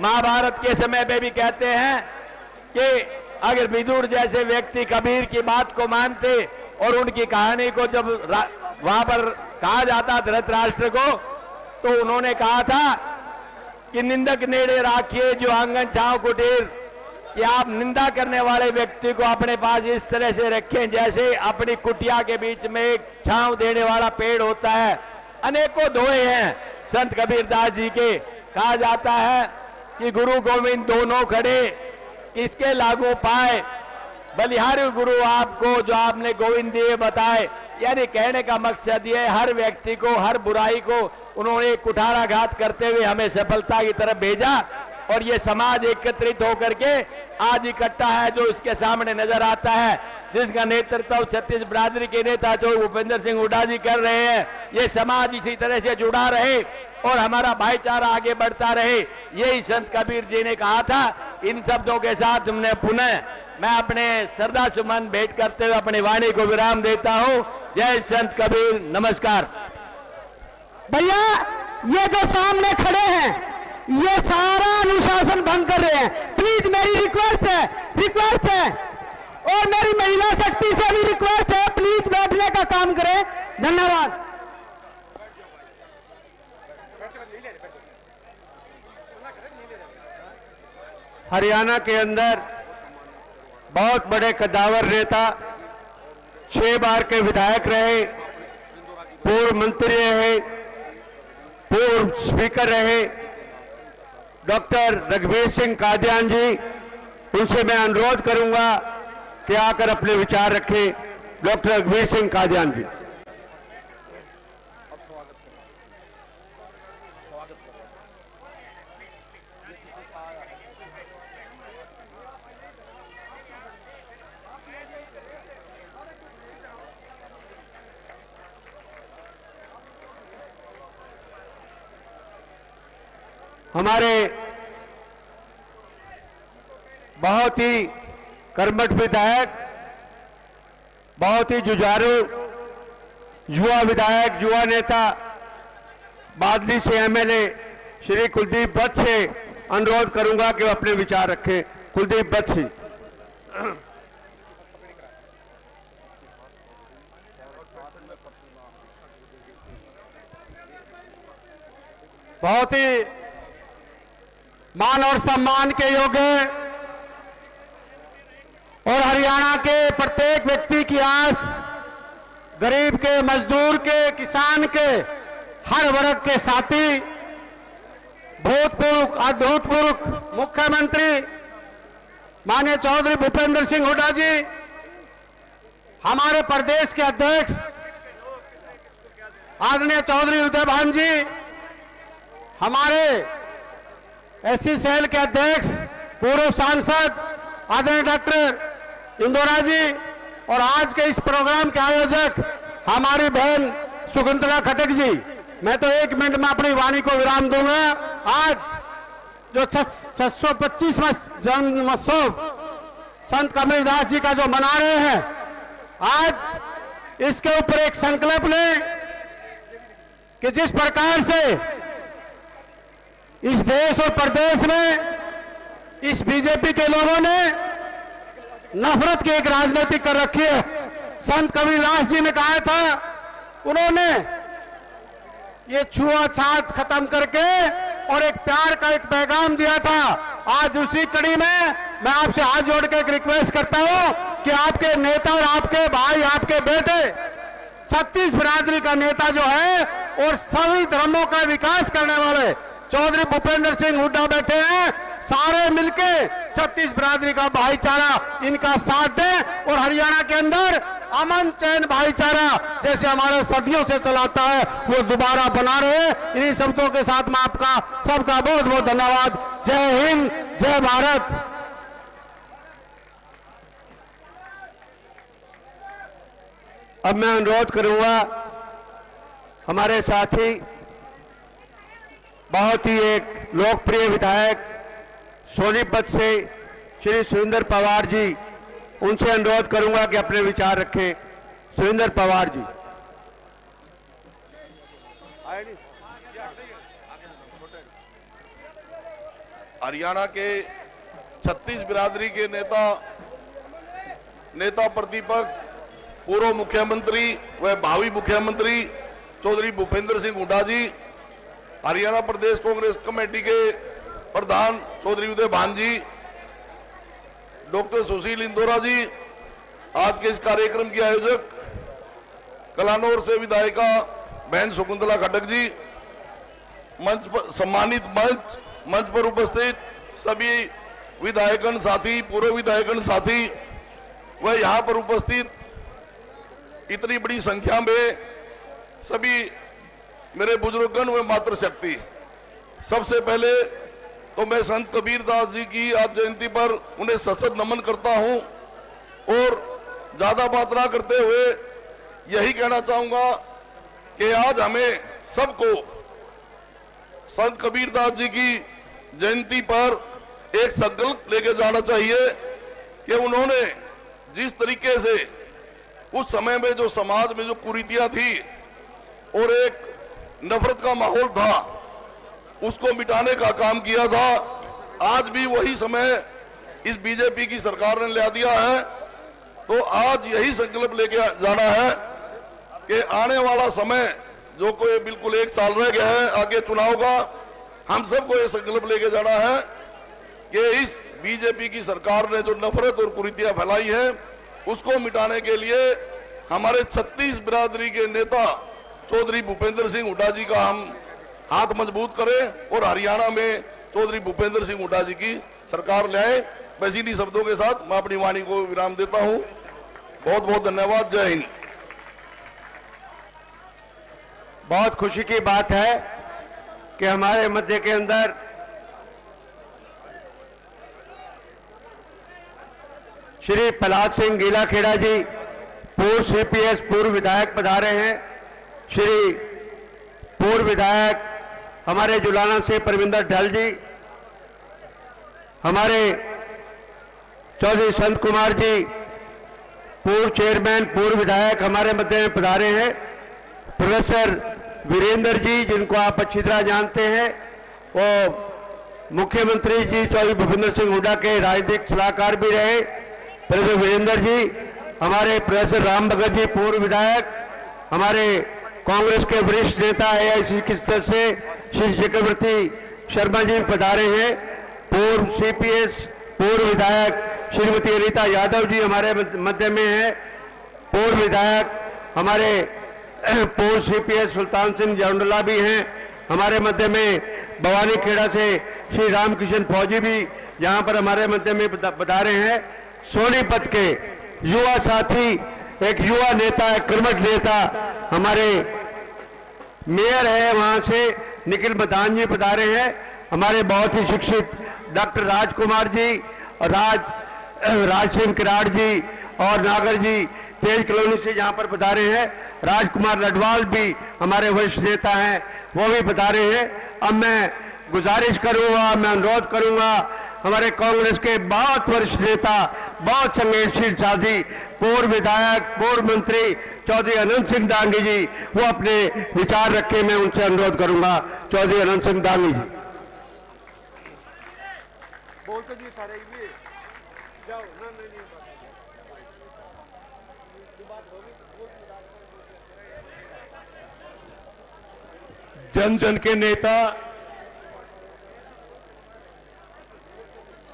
महाभारत के समय में भी कहते हैं कि अगर विदुर जैसे व्यक्ति कबीर की बात को मानते और उनकी कहानी को जब वहां पर कहा जाता धृतराष्ट्र को, तो उन्होंने कहा था कि निंदक नेड़े राखिए जो आंगन छांव कुटीर, कि आप निंदा करने वाले व्यक्ति को अपने पास इस तरह से रखें जैसे अपनी कुटिया के बीच में एक छांव देने वाला पेड़ होता है। अनेकों दोहे हैं संत कबीरदास जी के। कहा जाता है कि गुरु गोविंद दोनों खड़े किसके लागू पाए, बलिहारी गुरु आपको जो आपने गोविंद दिए बताए। यानी कहने का मकसद ये हर व्यक्ति को, हर बुराई को उन्होंने कुठाराघात करते हुए हमें सफलता की तरफ भेजा और ये समाज एकत्रित होकर के आज इकट्ठा है जो इसके सामने नजर आता है, जिसका नेतृत्व छत्तीस बिरादरी के नेता जो भूपेंद्र सिंह हुड्डा जी कर रहे हैं। ये समाज इसी तरह से जुड़ा रहे और हमारा भाईचारा आगे बढ़ता रहे, यही संत कबीर जी ने कहा था। इन शब्दों के साथ हमने पुनः मैं अपने श्रद्धा सुमन भेंट करते हुए अपनी वाणी को विराम देता हूं। जय संत कबीर, नमस्कार। भैया ये जो सामने खड़े हैं ये सारा अनुशासन भंग कर रहे हैं। प्लीज मेरी रिक्वेस्ट है और मेरी महिला शक्ति से भी रिक्वेस्ट है, प्लीज बैठने का काम करें। धन्यवाद। हरियाणा के अंदर बहुत बड़े कद्दावर नेता, 6 बार के विधायक रहे, पूर्व मंत्री रहे, पूर्व स्पीकर रहे, डॉक्टर रघुवीर सिंह कादियान जी, उनसे मैं अनुरोध करूंगा कि आकर अपने विचार रखें। डॉक्टर रघुवीर सिंह कादियान जी। हमारे बहुत ही कर्मठ विधायक, बहुत ही जुझारू युवा विधायक, युवा नेता, बादली से एमएलए श्री कुलदीप भट्ट से अनुरोध करूंगा कि वो अपने विचार रखें। कुलदीप भट्ट जी। बहुत ही मान और सम्मान के योग्य और हरियाणा के प्रत्येक व्यक्ति की आस, गरीब के, मजदूर के, किसान के, हर वर्ग के साथी, भूतपूर्व मुख्यमंत्री माननीय चौधरी भूपेंद्र सिंह हुड्डा जी, हमारे प्रदेश के अध्यक्ष आदरणीय चौधरी उदयभान जी, हमारे एससी सेल के अध्यक्ष पूर्व सांसद आदरणीय डॉक्टर इंदौरा जी और आज के इस प्रोग्राम के आयोजक हमारी बहन शकुंतला खटक जी। मैं तो 1 मिनट में अपनी वाणी को विराम दूंगा। आज जो 625वां जन्मोत्सव संत कबीरदास जी का जो मना रहे हैं, आज इसके ऊपर एक संकल्प लें कि जिस प्रकार से इस देश और प्रदेश में इस बीजेपी के लोगों ने नफरत की एक राजनीति कर रखी है। संत कबीरदास जी ने कहा था, उन्होंने ये छुआछूत खत्म करके और एक प्यार का एक पैगाम दिया था। आज उसी कड़ी में मैं आपसे हाथ जोड़ के एक रिक्वेस्ट करता हूं कि आपके नेता और आपके भाई, आपके बेटे, छत्तीस बिरादरी का नेता जो है और सभी धर्मों का विकास करने वाले चौधरी भूपेंद्र सिंह हुड्डा बैठे हैं, सारे मिलके छत्तीस बिरादरी का भाईचारा इनका साथ दें और हरियाणा के अंदर अमन चैन भाईचारा जैसे हमारे सदियों से चलाता है वो दोबारा बना रहे। इन्हीं शब्दों के साथ मैं आपका सबका बहुत बहुत धन्यवाद। जय हिंद, जय भारत। अब मैं अनुरोध करूंगा हमारे साथी, बहुत ही एक लोकप्रिय विधायक सोनीपत से श्री सुरेंद्र पवार जी, उनसे अनुरोध करूंगा कि अपने विचार रखें। सुरेंद्र पवार जी। हरियाणा के छत्तीस बिरादरी के नेता प्रतिपक्ष, पूर्व मुख्यमंत्री व भावी मुख्यमंत्री चौधरी भूपेंद्र सिंह हुड्डा जी, हरियाणा प्रदेश कांग्रेस कमेटी के प्रधान चौधरी उदयभान जी, डॉक्टर सुशील इंदौरा जी, आज के इस कार्यक्रम के आयोजक कलानौर से विधायिका बहन शकुंतला खटक जी, मंच पर सम्मानित मंच पर उपस्थित सभी विधायकगण साथी, पूर्व विधायकगण साथी व यहाँ पर उपस्थित इतनी बड़ी संख्या में सभी मेरे बुजुर्गगण व मातृशक्ति, सबसे पहले तो मैं संत कबीरदास जी की आज जयंती पर उन्हें सशक्त नमन करता हूं और ज्यादा बात ना करते हुए यही कहना चाहूंगा कि आज हमें सबको संत कबीरदास जी की जयंती पर एक संकल्प लेके जाना चाहिए कि उन्होंने जिस तरीके से उस समय में जो समाज में जो कुरीतियां थी और एक नफरत का माहौल था उसको मिटाने का काम किया था, आज भी वही समय इस बीजेपी की सरकार ने ला दिया है। तो आज यही संकल्प लेके जाना है कि आने वाला समय जो कोई बिल्कुल 1 साल रह गया है आगे चुनाव का, हम सबको ये संकल्प लेके जाना है कि इस बीजेपी की सरकार ने जो नफरत और कुरीतियां फैलाई है उसको मिटाने के लिए हमारे 36 बिरादरी के नेता चौधरी भूपेंद्र सिंह हुड्डा जी का हम हाथ मजबूत करें और हरियाणा में चौधरी भूपेंद्र सिंह हुड्डा जी की सरकार लाए। बस इन्हीं शब्दों के साथ मैं अपनी वाणी को विराम देता हूं। बहुत बहुत धन्यवाद। जय हिंद। बहुत खुशी की बात है कि हमारे मध्य के अंदर श्री प्रहलाद सिंह गीलाखेड़ा जी, पूर्व सीपीएस पूर्व विधायक पधारे हैं। श्री पूर्व विधायक हमारे जुलाना से परविंदर ढल जी, हमारे चौधरी संत कुमार जी, पूर्व चेयरमैन पूर्व विधायक हमारे मध्य में पधारे हैं। प्रोफेसर वीरेंद्र जी, जिनको आप अच्छी तरह जानते हैं, वो मुख्यमंत्री जी चौधरी भूपेंद्र सिंह हुड्डा के राजनीतिक सलाहकार भी रहे। प्रोफेसर वीरेंद्र जी, हमारे प्रोफेसर राम भगत जी पूर्व विधायक, हमारे कांग्रेस के वरिष्ठ नेता एआईसीसी की तरफ से श्री चक्रवर्ती शर्मा जी पधारे हैं। पूर्व सीपीएस पूर्व विधायक श्रीमती अनीता यादव जी हमारे मध्य में है। पूर्व विधायक हमारे पूर्व सीपीएस सुल्तान सिंह जौंडला भी हैं हमारे मध्य में। भवानी खेड़ा से श्री रामकिशन फौजी भी यहाँ पर हमारे मध्य में पधारे हैं। सोनीपत के युवा साथी, एक युवा नेता, एक कर्मठ नेता, हमारे मेयर है वहां से निखिल मदान जी पधारे हैं। हमारे बहुत ही शिक्षित डॉक्टर राजकुमार जी और राज सिंह किराड़ जी और नागर जी तेज कॉलोनी से यहाँ पर पधारे हैं। राजकुमार लडवाल भी हमारे वरिष्ठ नेता हैं, वो भी पधारे हैं। अब मैं गुजारिश करूंगा, मैं अनुरोध करूंगा, हमारे कांग्रेस के बहुत वरिष्ठ नेता, बहुत संवेदनशील साथी, पूर्व विधायक पूर्व मंत्री चौधरी अनंत सिंह दांगी जी, वो अपने विचार रखे। मैं उनसे अनुरोध करूंगा। चौधरी अनंत सिंह दांगी जी। जन जन के नेता,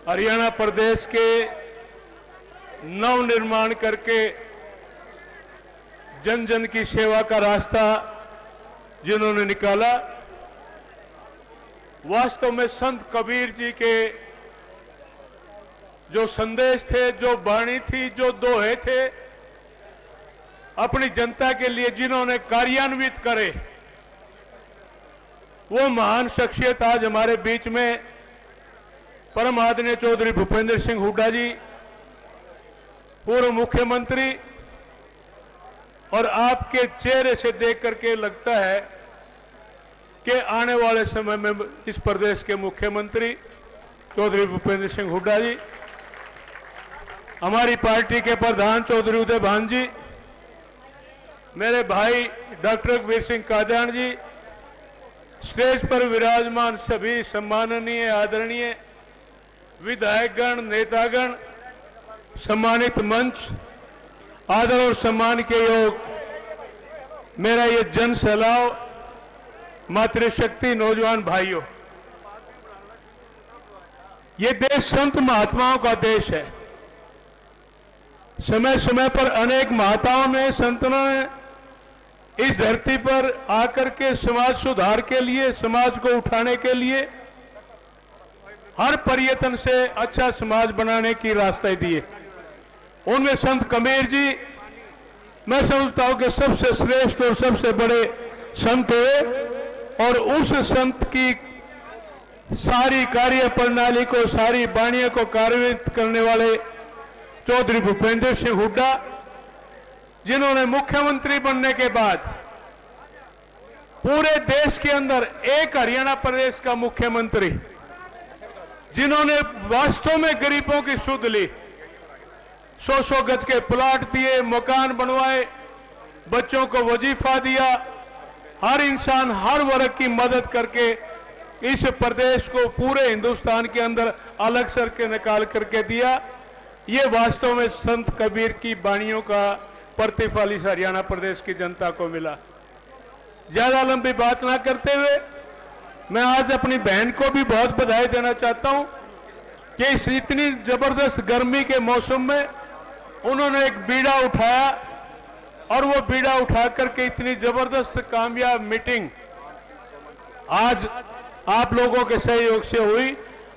हरियाणा प्रदेश के नव निर्माण करके जन जन की सेवा का रास्ता जिन्होंने निकाला, वास्तव में संत कबीर जी के जो संदेश थे, जो वाणी थी, जो दोहे थे, अपनी जनता के लिए जिन्होंने कार्यान्वित करे, वो महान शख्सियत आज हमारे बीच में परम आदरणीय चौधरी भूपेंद्र सिंह हुड्डा जी, पूर्व मुख्यमंत्री, और आपके चेहरे से देख करके लगता है कि आने वाले समय में इस प्रदेश के मुख्यमंत्री चौधरी भूपेंद्र सिंह हुड्डा जी, हमारी पार्टी के प्रधान चौधरी उदय भान जी, मेरे भाई डॉक्टर वीर सिंह कादियान जी, स्टेज पर विराजमान सभी सम्माननीय आदरणीय विधायकगण, नेतागण, सम्मानित मंच, आदर और सम्मान के योग मेरा ये जन सैलाव, मातृशक्ति नौजवान भाइयों, ये देश संत महात्माओं का देश है। समय समय पर अनेक महाताओं ने, संतों ने इस धरती पर आकर के समाज सुधार के लिए, समाज को उठाने के लिए हर प्रयत्न से अच्छा समाज बनाने की रास्ते दिए। उनमें संत कबीर जी, मैं समझता हूं कि सबसे श्रेष्ठ और सबसे बड़े संत हुए और उस संत की सारी कार्य प्रणाली को, सारी वाणियों को कार्यान्वित करने वाले चौधरी भूपेंद्र सिंह हुड्डा, जिन्होंने मुख्यमंत्री बनने के बाद पूरे देश के अंदर एक हरियाणा प्रदेश का मुख्यमंत्री, जिन्होंने वास्तव में गरीबों की सुध ली, 100-100 गज के प्लाट दिए, मकान बनवाए, बच्चों को वजीफा दिया, हर इंसान हर वर्ग की मदद करके इस प्रदेश को पूरे हिंदुस्तान के अंदर अलग सर के निकाल करके दिया। ये वास्तव में संत कबीर की वाणियों का प्रतिफल इस हरियाणा प्रदेश की जनता को मिला। ज्यादा लंबी बात ना करते हुए मैं आज अपनी बहन को भी बहुत बधाई देना चाहता हूं कि इस इतनी जबरदस्त गर्मी के मौसम में उन्होंने एक बीड़ा उठाया और वो बीड़ा उठा करके इतनी जबरदस्त कामयाब मीटिंग आज आप लोगों के सहयोग से हुई।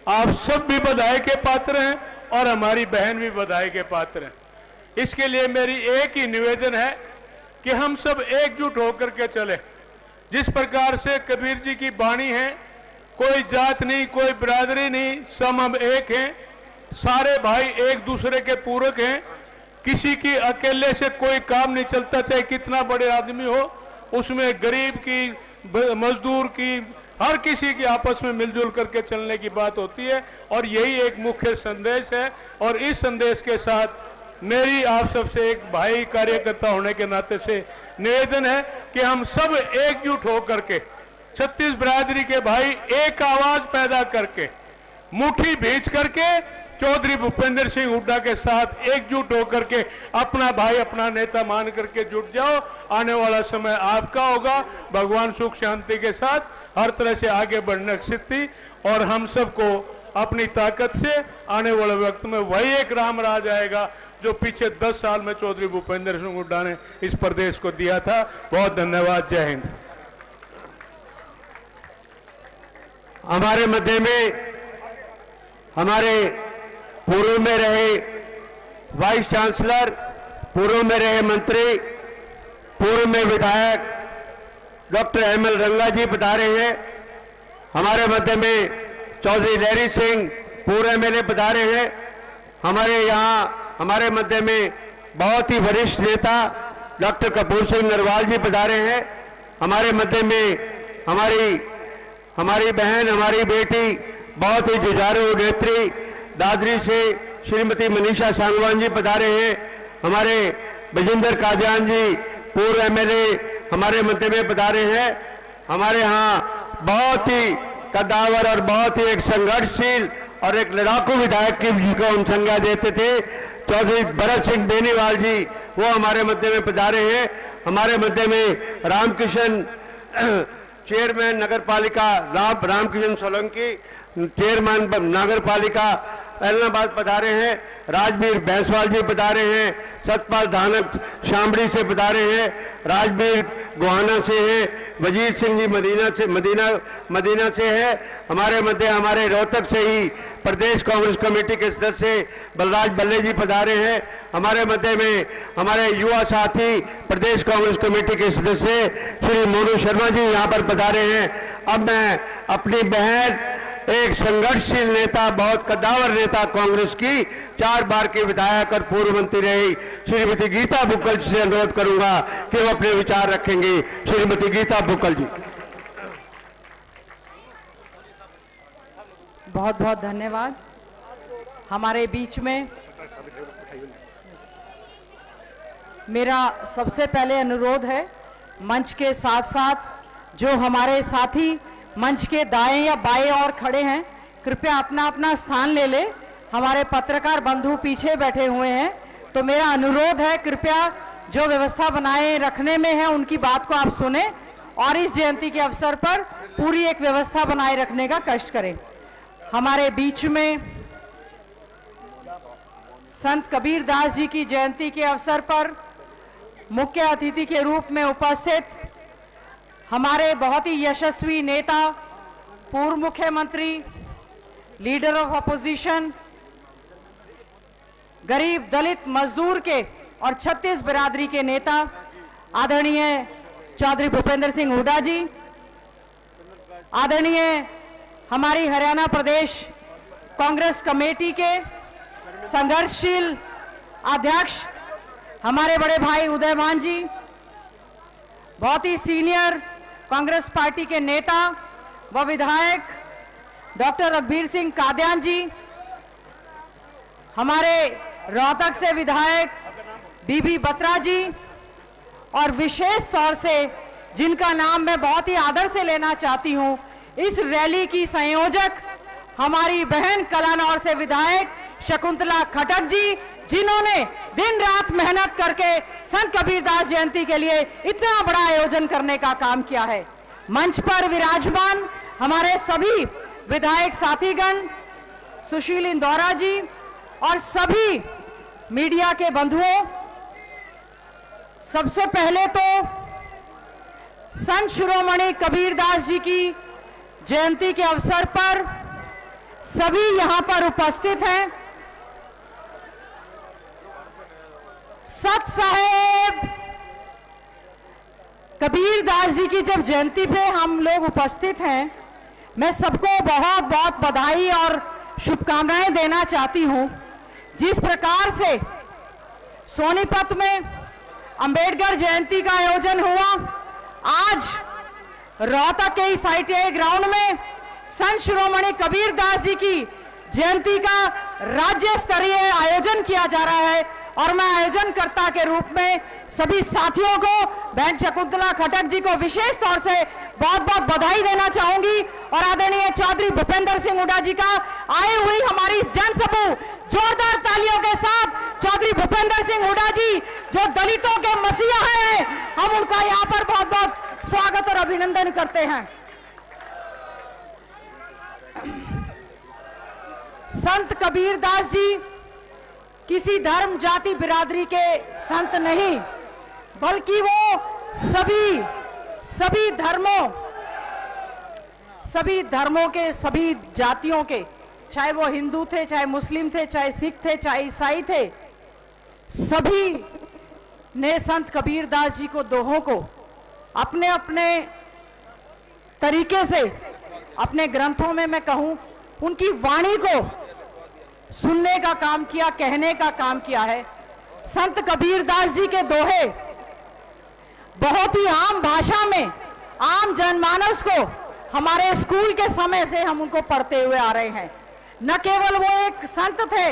आप सब भी बधाई के पात्र हैं और हमारी बहन भी बधाई के पात्र हैं। इसके लिए मेरी एक ही निवेदन है कि हम सब एकजुट होकर के चले। जिस प्रकार से कबीर जी की वाणी है, कोई जात नहीं, कोई बिरादरी नहीं, सब हम एक हैं, सारे भाई एक दूसरे के पूरक हैं, किसी की अकेले से कोई काम नहीं चलता, चाहे कितना बड़े आदमी हो, उसमें गरीब की, मजदूर की, हर किसी की आपस में मिलजुल करके चलने की बात होती है और यही एक मुख्य संदेश है। और इस संदेश के साथ मेरी आप सबसे एक भाई कार्यकर्ता होने के नाते से निवेदन है कि हम सब एकजुट होकर के 36 बिरादरी के भाई एक आवाज पैदा करके, मुट्ठी भींच करके चौधरी भूपेंद्र सिंह हुड्डा के साथ एकजुट होकर के अपना भाई, अपना नेता मान करके जुट जाओ। आने वाला समय आपका होगा, भगवान सुख शांति के साथ हर तरह से आगे बढ़ने की स्थिति, और हम सबको अपनी ताकत से आने वाले वक्त में वही एक राम राज आएगा जो पीछे 10 साल में चौधरी भूपेंद्र सिंह हुड्डा ने इस प्रदेश को दिया था। बहुत धन्यवाद। जय हिंद। हमारे मध्य में हमारे पूर्व में रहे वाइस चांसलर, पूर्व में रहे मंत्री, पूर्व में विधायक डॉक्टर एमएल रंगा जी पधारे हैं। हमारे मध्य में चौधरी लहरी सिंह पूर्व एमएलए पधारे हैं। हमारे यहाँ हमारे मध्य में बहुत ही वरिष्ठ नेता डॉक्टर कपूर सिंह नरवाल जी पधारे हैं। हमारे मध्य में हमारी बहन, हमारी बेटी, बहुत ही जुझारू नेत्री दादरी से श्रीमती मनीषा सांगवान जी पधारे हैं। हमारे बजिंदर कादियान जी पूर्व एमएलए हमारे मध्य में पधारे हैं। हमारे यहाँ बहुत ही कद्दावर और बहुत ही एक संघर्षशील और एक लड़ाकू विधायक की जिसको हम संज्ञा देते थे, चौधरी भरत सिंह बेनीवाल जी, वो हमारे मध्य में पधारे हैं। हमारे मध्य में रामकिशन चेयरमैन नगर पालिका रामकिशन सोलंकी, चेयरमैन नगर पालिका ऐलनाबाद पधारे हैं। राजवीर बैंसवाल जी पधारे हैं। सतपाल धानक शामड़ी से पधारे हैं। राजवीर गोहाना से है। वजीर सिंह जी मदीना से है। हमारे मध्य हमारे रोहतक से ही प्रदेश कांग्रेस कमेटी के सदस्य बलराज बल्ले जी पधारे हैं। हमारे मध्य में हमारे युवा साथी प्रदेश कांग्रेस कमेटी के सदस्य श्री मोनू शर्मा जी यहाँ पर पधारे हैं। अब मैं अपनी बहन, एक संघर्षशील नेता, बहुत कद्दावर नेता, कांग्रेस की 4 बार की विधायक और पूर्व मंत्री रही श्रीमती गीता बुक्कल जी से अनुरोध करूंगा कि वो अपने विचार रखेंगे। श्रीमती गीता बुक्कल जी। बहुत बहुत धन्यवाद। हमारे बीच में मेरा सबसे पहले अनुरोध है, मंच के साथ साथ जो हमारे साथी मंच के दाएं या बाएं और खड़े हैं, कृपया अपना अपना स्थान ले ले। हमारे पत्रकार बंधु पीछे बैठे हुए हैं, तो मेरा अनुरोध है कृपया जो व्यवस्था बनाए रखने में है उनकी बात को आप सुने और इस जयंती के अवसर पर पूरी एक व्यवस्था बनाए रखने का कष्ट करें। हमारे बीच में संत कबीर दास जी की जयंती के अवसर पर मुख्य अतिथि के रूप में उपस्थित हमारे बहुत ही यशस्वी नेता, पूर्व मुख्यमंत्री, लीडर ऑफ अपोजिशन, गरीब दलित मजदूर के और 36 बिरादरी के नेता आदरणीय चौधरी भूपेंद्र सिंह हुड्डा जी, आदरणीय हमारी हरियाणा प्रदेश कांग्रेस कमेटी के संघर्षशील अध्यक्ष हमारे बड़े भाई उदयभान जी, बहुत ही सीनियर कांग्रेस पार्टी के नेता व विधायक डॉक्टर रघुवीर सिंह कादियान जी, हमारे रोहतक से विधायक बीबी बत्रा जी, और विशेष तौर से जिनका नाम मैं बहुत ही आदर से लेना चाहती हूं, इस रैली की संयोजक हमारी बहन कलानौर से विधायक शकुंतला खट्टर जी, जिन्होंने दिन रात मेहनत करके संत कबीरदास जयंती के लिए इतना बड़ा आयोजन करने का काम किया है। मंच पर विराजमान हमारे सभी विधायक साथीगण, सुशील इंदौरा जी और सभी मीडिया के बंधुओं, सबसे पहले तो संत शिरोमणि कबीरदास जी की जयंती के अवसर पर सभी यहां पर उपस्थित हैं। सत साहेब कबीरदास जी की जब जयंती पे हम लोग उपस्थित हैं, मैं सबको बहुत बहुत बधाई और शुभकामनाएं देना चाहती हूं। जिस प्रकार से सोनीपत में अंबेडकर जयंती का आयोजन हुआ, आज रोहतक के इस ITI ग्राउंड में संत शिरोमणि कबीरदास जी की जयंती का राज्य स्तरीय आयोजन किया जा रहा है, और मैं आयोजनकर्ता के रूप में सभी साथियों को, बहन शकुंतला खट्टर जी को विशेष तौर से बहुत बहुत बधाई देना चाहूंगी, और आदरणीय चौधरी भूपेंद्र सिंह हुड्डा जी का आई हुई हमारी जनसमूह जोरदार तालियों के साथ चौधरी भूपेंद्र सिंह हुड्डा जी, जो दलितों के मसीहा हैं, हम उनका यहाँ पर बहुत बहुत स्वागत और अभिनंदन करते हैं। संत कबीरदास जी किसी धर्म जाति बिरादरी के संत नहीं, बल्कि वो सभी धर्मों के, सभी जातियों के, चाहे वो हिंदू थे, चाहे मुस्लिम थे, चाहे सिख थे, चाहे ईसाई थे, सभी ने संत कबीरदास जी को, दोहों को अपने अपने तरीके से, अपने ग्रंथों में मैं कहूं, उनकी वाणी को सुनने का काम किया, कहने का काम किया है। संत कबीरदास जी के दोहे बहुत ही आम भाषा में आम जनमानस को हमारे स्कूल के समय से हम उनको पढ़ते हुए आ रहे हैं। न केवल वो एक संत थे,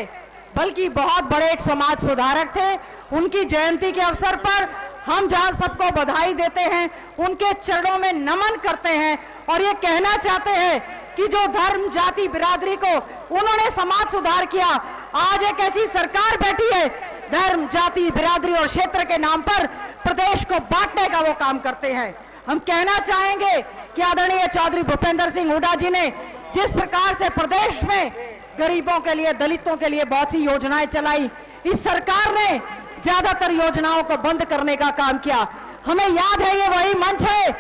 बल्कि बहुत बड़े एक समाज सुधारक थे। उनकी जयंती के अवसर पर हम जहां सबको बधाई देते हैं, उनके चरणों में नमन करते हैं, और ये कहना चाहते हैं कि जो धर्म जाति बिरादरी को उन्होंने समाज सुधार किया, आज एक ऐसी सरकार बैठी है, धर्म जाति बिरादरी और क्षेत्र के नाम पर प्रदेश को बांटने का वो काम करते हैं। हम कहना चाहेंगे कि आदरणीय चौधरी भूपेंद्र सिंह हुड्डा जी ने जिस प्रकार से प्रदेश में गरीबों के लिए, दलितों के लिए बहुत सी योजनाएं चलाई, इस सरकार ने ज्यादातर योजनाओं को बंद करने का काम किया। हमें याद है, ये वही मंच है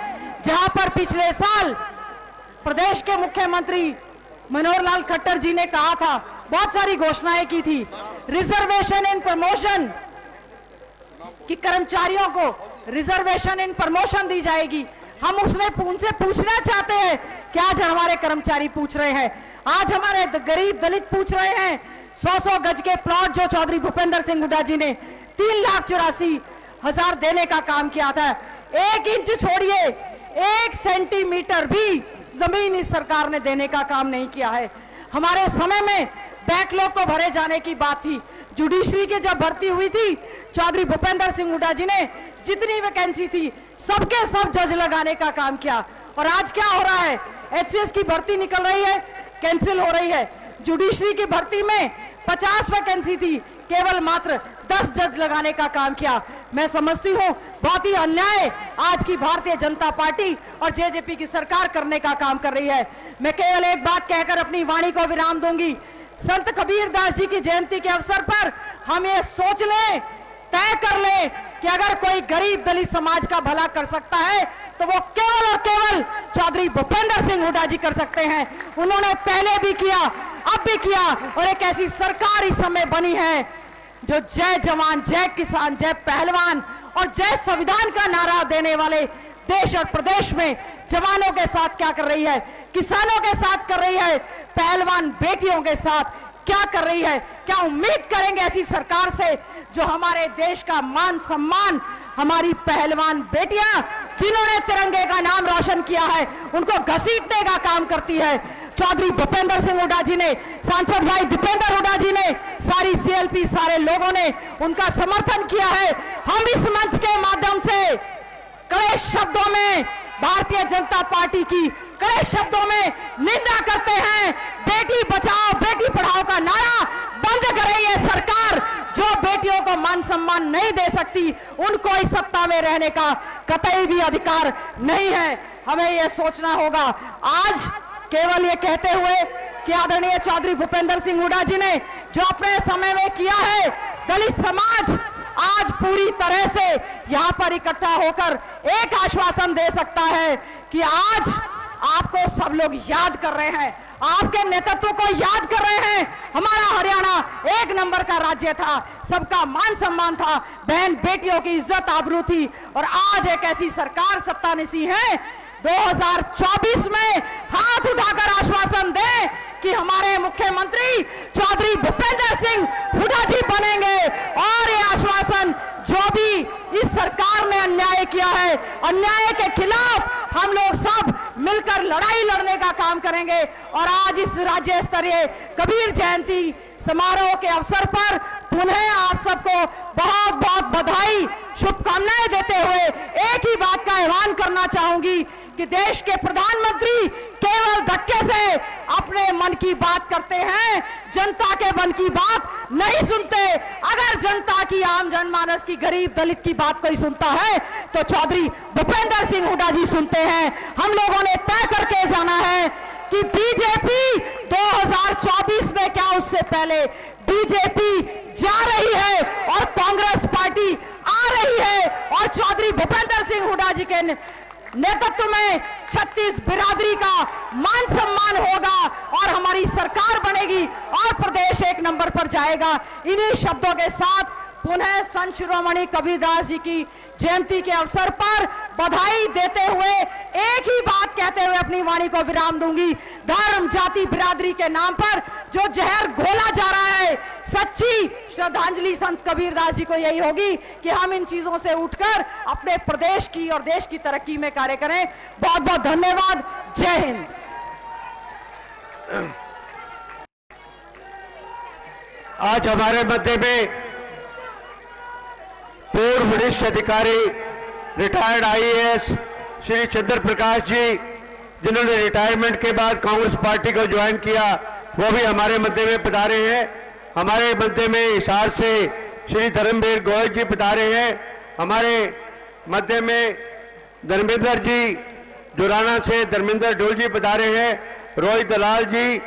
जहां पर पिछले साल प्रदेश के मुख्यमंत्री मनोहर लाल खट्टर जी ने कहा था, बहुत सारी घोषणाएं की थी, रिजर्वेशन इन प्रमोशन, कि कर्मचारियों को रिजर्वेशन इन प्रमोशन दी जाएगी। हम उनसे पूछना चाहते हैं कि आज हमारे कर्मचारी पूछ रहे हैं, आज हमारे गरीब दलित पूछ रहे हैं, 100-100 गज के प्लॉट जो चौधरी भूपेंद्र सिंह हुड्डा जी ने 3,84,000 देने का काम किया था, 1 इंच छोड़िए 1 सेंटीमीटर भी जमीन इस सरकार ने देने का काम नहीं किया है। हमारे समय में बैकलॉग को भरे जाने की बात थी। जुडिशरी की जब भर्ती हुई थी, चौधरी भूपेंद्र सिंह हुड्डा जी ने जितनी वैकेंसी थी सबके सब जज लगाने का काम किया, और आज क्या हो रहा है, HCS की भर्ती निकल रही है, कैंसिल हो रही है। जुडिशरी की भर्ती में 50 वैकेंसी थी, केवल मात्र 10 जज लगाने का काम किया। मैं समझती हूं बहुत ही अन्याय आज की भारतीय जनता पार्टी और जेजेपी की सरकार करने का काम कर रही है। मैं केवल एक बात कहकर अपनी वाणी को विराम दूंगी। संत कबीरदास जी की जयंती के अवसर पर हम ये सोच लें, तय कर लें कि अगर कोई गरीब दलित समाज का भला कर सकता है तो वो केवल और केवल चौधरी भूपेंद्र सिंह हुड्डा जी कर सकते हैं। उन्होंने पहले भी किया, अब भी किया, और एक ऐसी सरकार इस समय बनी है जो जय जवान, जय किसान, जय पहलवान और जय संविधान का नारा देने वाले देश और प्रदेश में जवानों के साथ क्या कर रही है, किसानों के साथ कर रही है, पहलवान बेटियों के साथ क्या कर रही है। क्या उम्मीद करेंगे ऐसी सरकार से जो हमारे देश का मान सम्मान, हमारी पहलवान बेटियां जिन्होंने तिरंगे का नाम रोशन किया है उनको घसीटने का काम करती है। चौधरी भूपेंद्र सिंह हुड्डा जी ने, सांसद भाई दीपेंद्र हुड्डा जी ने, सारी सीएलपी, सारे लोगों ने उनका समर्थन किया है। हम इस मंच के माध्यम से कड़े शब्दों में भारतीय जनता पार्टी की कड़े शब्दों में निंदा करते हैं। बेटी बचाओ बेटी पढ़ाओ का नारा बंद करे ये सरकार, जो बेटियों को मान सम्मान नहीं दे सकती उनको इस सत्ता में रहने का कतई भी अधिकार नहीं है। हमें यह सोचना होगा। आज केवल ये कहते हुए कि आदरणीय चौधरी भूपेंद्र सिंह हुड्डा जी ने जो अपने समय में किया है, दलित समाज आज पूरी तरह से यहां पर इकट्ठा होकर एक आश्वासन दे सकता है कि आज आपको सब लोग याद कर रहे हैं, आपके नेतृत्व को याद कर रहे हैं। हमारा हरियाणा एक नंबर का राज्य था, सबका मान सम्मान था, बहन बेटियों की इज्जत आबरू थी, और आज एक ऐसी सरकार सत्तानीसी है 2024 में हाथ उठाकर आश्वासन दें कि हमारे मुख्यमंत्री चौधरी भूपेंद्र सिंह हुड्डा जी बनेंगे, और ये आश्वासन जो भी इस सरकार ने अन्याय किया है, अन्याय के खिलाफ हम लोग सब मिलकर लड़ाई लड़ने का काम करेंगे। और आज इस राज्य स्तरीय कबीर जयंती समारोह के अवसर पर पुनः आप सबको बहुत बहुत बधाई, शुभकामनाएं देते हुए एक ही बात का ऐलान करना चाहूंगी कि देश के प्रधानमंत्री केवल धक्के से अपने मन की बात करते हैं, जनता के मन की बात नहीं सुनते। अगर जनता की, आम जनमानस की, गरीब दलित की बात कोई सुनता है तो चौधरी भूपेंद्र सिंह हुड्डा जी सुनते हैं। हम लोगों ने तय करके जाना है कि बीजेपी 2024 में क्या, उससे पहले बीजेपी जा रही है और कांग्रेस पार्टी आ रही है, और चौधरी भूपेंद्र सिंह हुड्डा जी के नेतृत्व में 36 बिरादरी का मान सम्मान होगा और हमारी सरकार बनेगी और प्रदेश एक नंबर पर जाएगा। इन्हीं शब्दों के साथ पुनः संत शिरोमणि कबीरदास जी की जयंती के अवसर पर बधाई देते हुए एक ही बात कहते हुए अपनी वाणी को विराम दूंगी। धर्म जाति बिरादरी के नाम पर जो जहर घोला जा रहा है, सच्ची श्रद्धांजलि संत कबीरदास जी को यही होगी कि हम इन चीजों से उठकर अपने प्रदेश की और देश की तरक्की में कार्य करें। बहुत बहुत धन्यवाद। जय हिंद। आज हमारे मध्य में पूर्व वरिष्ठ अधिकारी रिटायर्ड आईएएस श्री चंद्र प्रकाश जी, जिन्होंने रिटायरमेंट के बाद कांग्रेस पार्टी को ज्वाइन किया, वो भी हमारे मध्य में पधारे हैं। हमारे मध्य में हिसार से श्री धर्मवीर गोयल जी पधारे हैं। हमारे मध्य में धर्मेंद्र जी जुराना से धर्मेंद्र ढोल जी पधारे हैं। रोहित दलाल जी,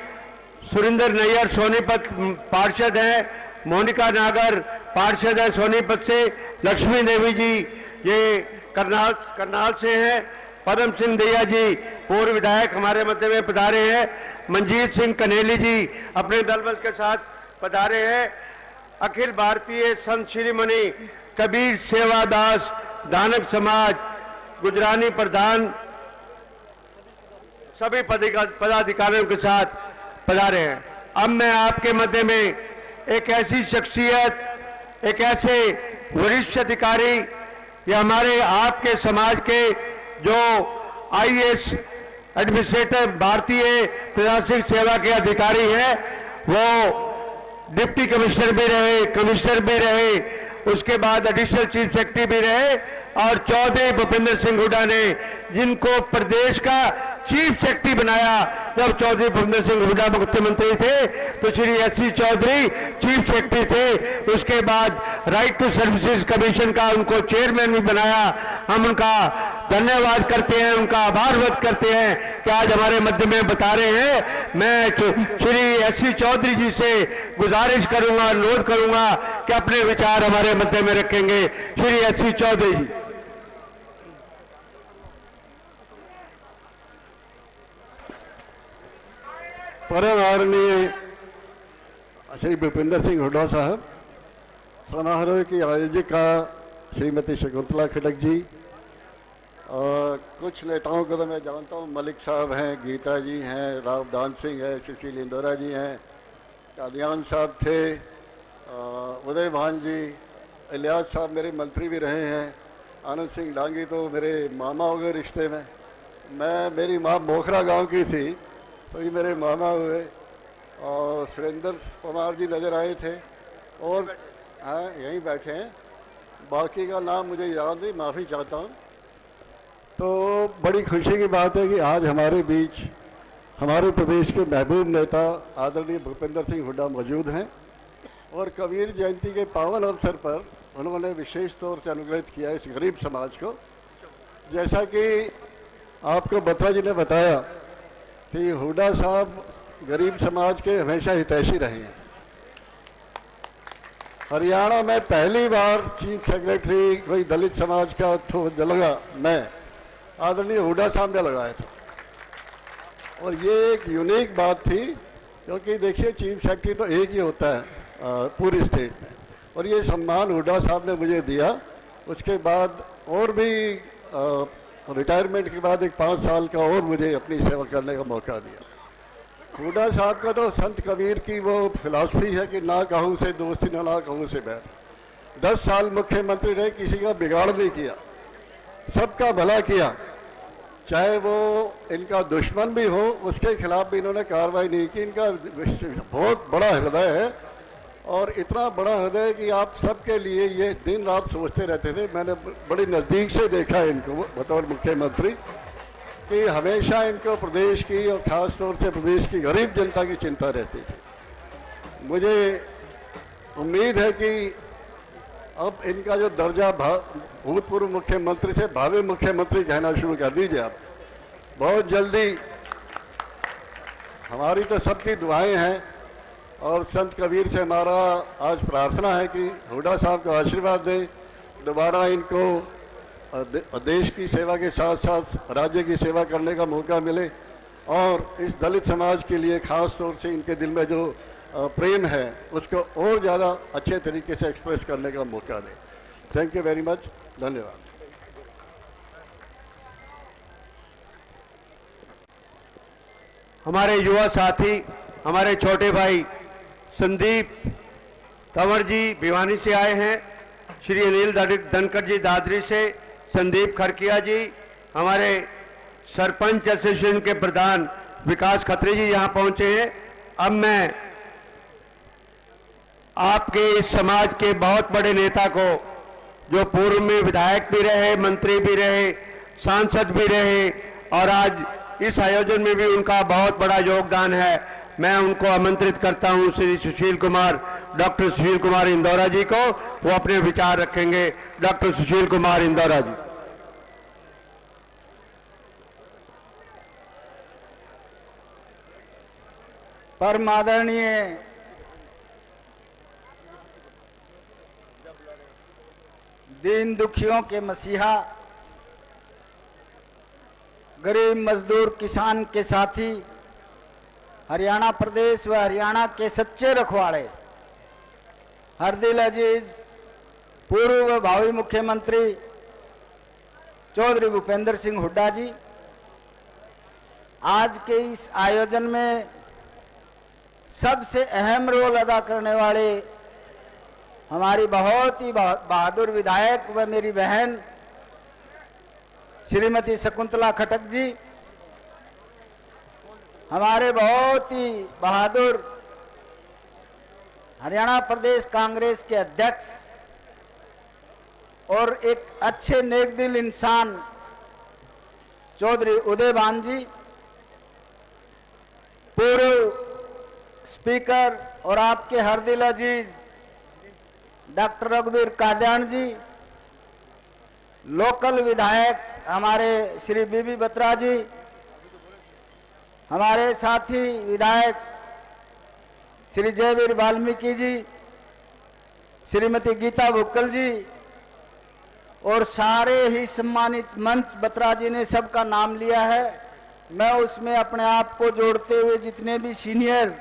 सुरेंद्र नैयर सोनीपत पार्षद हैं। मोनिका नागर पार्षद है सोनीपत से। लक्ष्मी देवी जी ये करनाल से हैं। पदम सिंह दैया जी पूर्व विधायक हमारे मध्य में पधारे हैं। मंजीत सिंह कनेली जी अपने दल बल के साथ पधारे हैं। अखिल भारतीय संत शिरोमणि कबीर सेवा दास दानक समाज गुजरानी प्रधान सभी पदाधिकारियों के साथ पधारे हैं। अब मैं आपके मध्य में एक ऐसी शख्सियत, एक ऐसे वरिष्ठ अधिकारी या हमारे आपके समाज के जो आईएएस एडमिनिस्ट्रेटर भारतीय प्रशासनिक सेवा के अधिकारी हैं, वो डिप्टी कमिश्नर भी रहे, कमिश्नर भी रहे, उसके बाद एडिशनल चीफ सेक्रेटरी भी रहे, और चौधरी भूपेंद्र सिंह हुड्डा ने जिनको प्रदेश का चीफ सेक्रेटरी बनाया, जब चौधरी भूपेंद्र सिंह हुड्डा मुख्यमंत्री थे तो Shri SC Chaudhary chief secretary थे। उसके बाद राइट टू सर्विसेज कमीशन का उनको चेयरमैन भी बनाया। हम उनका धन्यवाद करते हैं, उनका आभार व्यक्त करते हैं कि आज हमारे मध्य में बता रहे हैं। मैं श्री एससी चौधरी जी से गुजारिश करूंगा, अनुरोध करूंगा कि अपने विचार हमारे मध्य में रखेंगे। श्री एससी चौधरी जी। परम आदरणीय श्री भूपेंद्र सिंह हुड्डा साहब, समारोह की आयोजिका श्रीमती शकुंतला खटक जी, कुछ नेताओं को तो मैं जानता हूँ, मलिक साहब हैं, गीता जी हैं, रावदान सिंह है, सुशील इंदौरा जी हैं, कादियान साहब थे, उदय भान जी, इलियास साहब मेरे मंत्री भी रहे हैं, आनंद सिंह डांगी तो मेरे मामा हो गए रिश्ते में। मेरी माँ मोखरा गांव की थी तो ये मेरे मामा हुए। और सुरेंद्र कुमार जी नज़र आए थे और हाँ यहीं बैठे हैं, बाकी का नाम मुझे याद नहीं, माफ़ी चाहता हूँ। तो बड़ी खुशी की बात है कि आज हमारे बीच हमारे प्रदेश के महबूब नेता आदरणीय भूपेंद्र सिंह हुड्डा मौजूद हैं और कबीर जयंती के पावन अवसर पर उन्होंने विशेष तौर से अनुग्रहित किया इस गरीब समाज को। जैसा कि आपको बत्रा जी ने बताया कि हुड्डा साहब गरीब समाज के हमेशा हितैषी रहे हैं। हरियाणा में पहली बार चीफ सेक्रेटरी कोई दलित समाज का लगा, मैं आदरणीय हुड्डा साहब ने लगाया था और ये एक यूनिक बात थी, क्योंकि देखिए चीफ सेक्रेटरी तो एक ही होता है पूरी स्टेट में, और ये सम्मान हुड्डा साहब ने मुझे दिया। उसके बाद और भी रिटायरमेंट के बाद एक 5 साल का और मुझे अपनी सेवा करने का मौका दिया। हुड्डा साहब का तो संत कबीर की वो फिलॉसफी है कि ना कहूँ से दोस्ती ना कहूँ से बैर। 10 साल मुख्यमंत्री रहे, किसी का बिगाड़ नहीं किया, सबका भला किया, चाहे वो इनका दुश्मन भी हो उसके खिलाफ भी इन्होंने कार्रवाई नहीं की। इनका बहुत बड़ा हृदय है और इतना बड़ा हृदय कि आप सबके लिए ये दिन रात सोचते रहते थे। मैंने बड़ी नज़दीक से देखा इनको बतौर मुख्यमंत्री कि हमेशा इनको प्रदेश की और ख़ास तौर से प्रदेश की गरीब जनता की चिंता रहती थी। मुझे उम्मीद है कि अब इनका जो दर्जा भूतपूर्व मुख्यमंत्री से भावी मुख्यमंत्री कहना शुरू कर दीजिए आप बहुत जल्दी। हमारी तो सबकी दुआएं हैं और संत कबीर से हमारा आज प्रार्थना है कि हुड्डा साहब को आशीर्वाद दें, दोबारा इनको देश की सेवा के साथ साथ राज्य की सेवा करने का मौका मिले और इस दलित समाज के लिए खास तौर से इनके दिल में जो प्रेम है उसको और ज़्यादा अच्छे तरीके से एक्सप्रेस करने का मौका दें। थैंक यू वेरी मच, धन्यवाद। हमारे युवा साथी, हमारे छोटे भाई संदीप तंवर जी भिवानी से आए हैं, श्री अनिल धनखड़ जी दादरी से, संदीप खरकिया जी, हमारे सरपंच एसोसिएशन के प्रधान विकास खत्री जी यहाँ पहुंचे हैं। अब मैं आपके इस समाज के बहुत बड़े नेता को, जो पूर्व में विधायक भी रहे, मंत्री भी रहे, सांसद भी रहे और आज इस आयोजन में भी उनका बहुत बड़ा योगदान है, मैं उनको आमंत्रित करता हूं श्री सुशील कुमार, डॉक्टर सुशील कुमार इंदौरा जी को। वो अपने विचार रखेंगे। डॉक्टर सुशील कुमार इंदौरा जी। परम आदरणीय दीन दुखियों के मसीहा, गरीब मजदूर किसान के साथी, हरियाणा प्रदेश व हरियाणा के सच्चे रखवाड़े, हरदिल अजीज पूर्व व भावी मुख्यमंत्री चौधरी भूपेंद्र सिंह हुड्डा जी, आज के इस आयोजन में सबसे अहम रोल अदा करने वाले हमारी बहुत ही बहादुर विधायक व मेरी बहन श्रीमती शकुंतला खटक जी, हमारे बहुत ही बहादुर हरियाणा प्रदेश कांग्रेस के अध्यक्ष और एक अच्छे नेकदिल इंसान चौधरी उदय भान जी, पूर्व स्पीकर और आपके हरदिल अजीज डॉक्टर रघुवीर कादियान जी, लोकल विधायक हमारे श्री बीबी बत्रा जी, हमारे साथी विधायक श्री जयवीर वाल्मीकि जी, श्रीमती गीता भुक्कल जी और सारे ही सम्मानित मंच, बत्रा जी ने सबका नाम लिया है। मैं उसमें अपने आप को जोड़ते हुए जितने भी सीनियर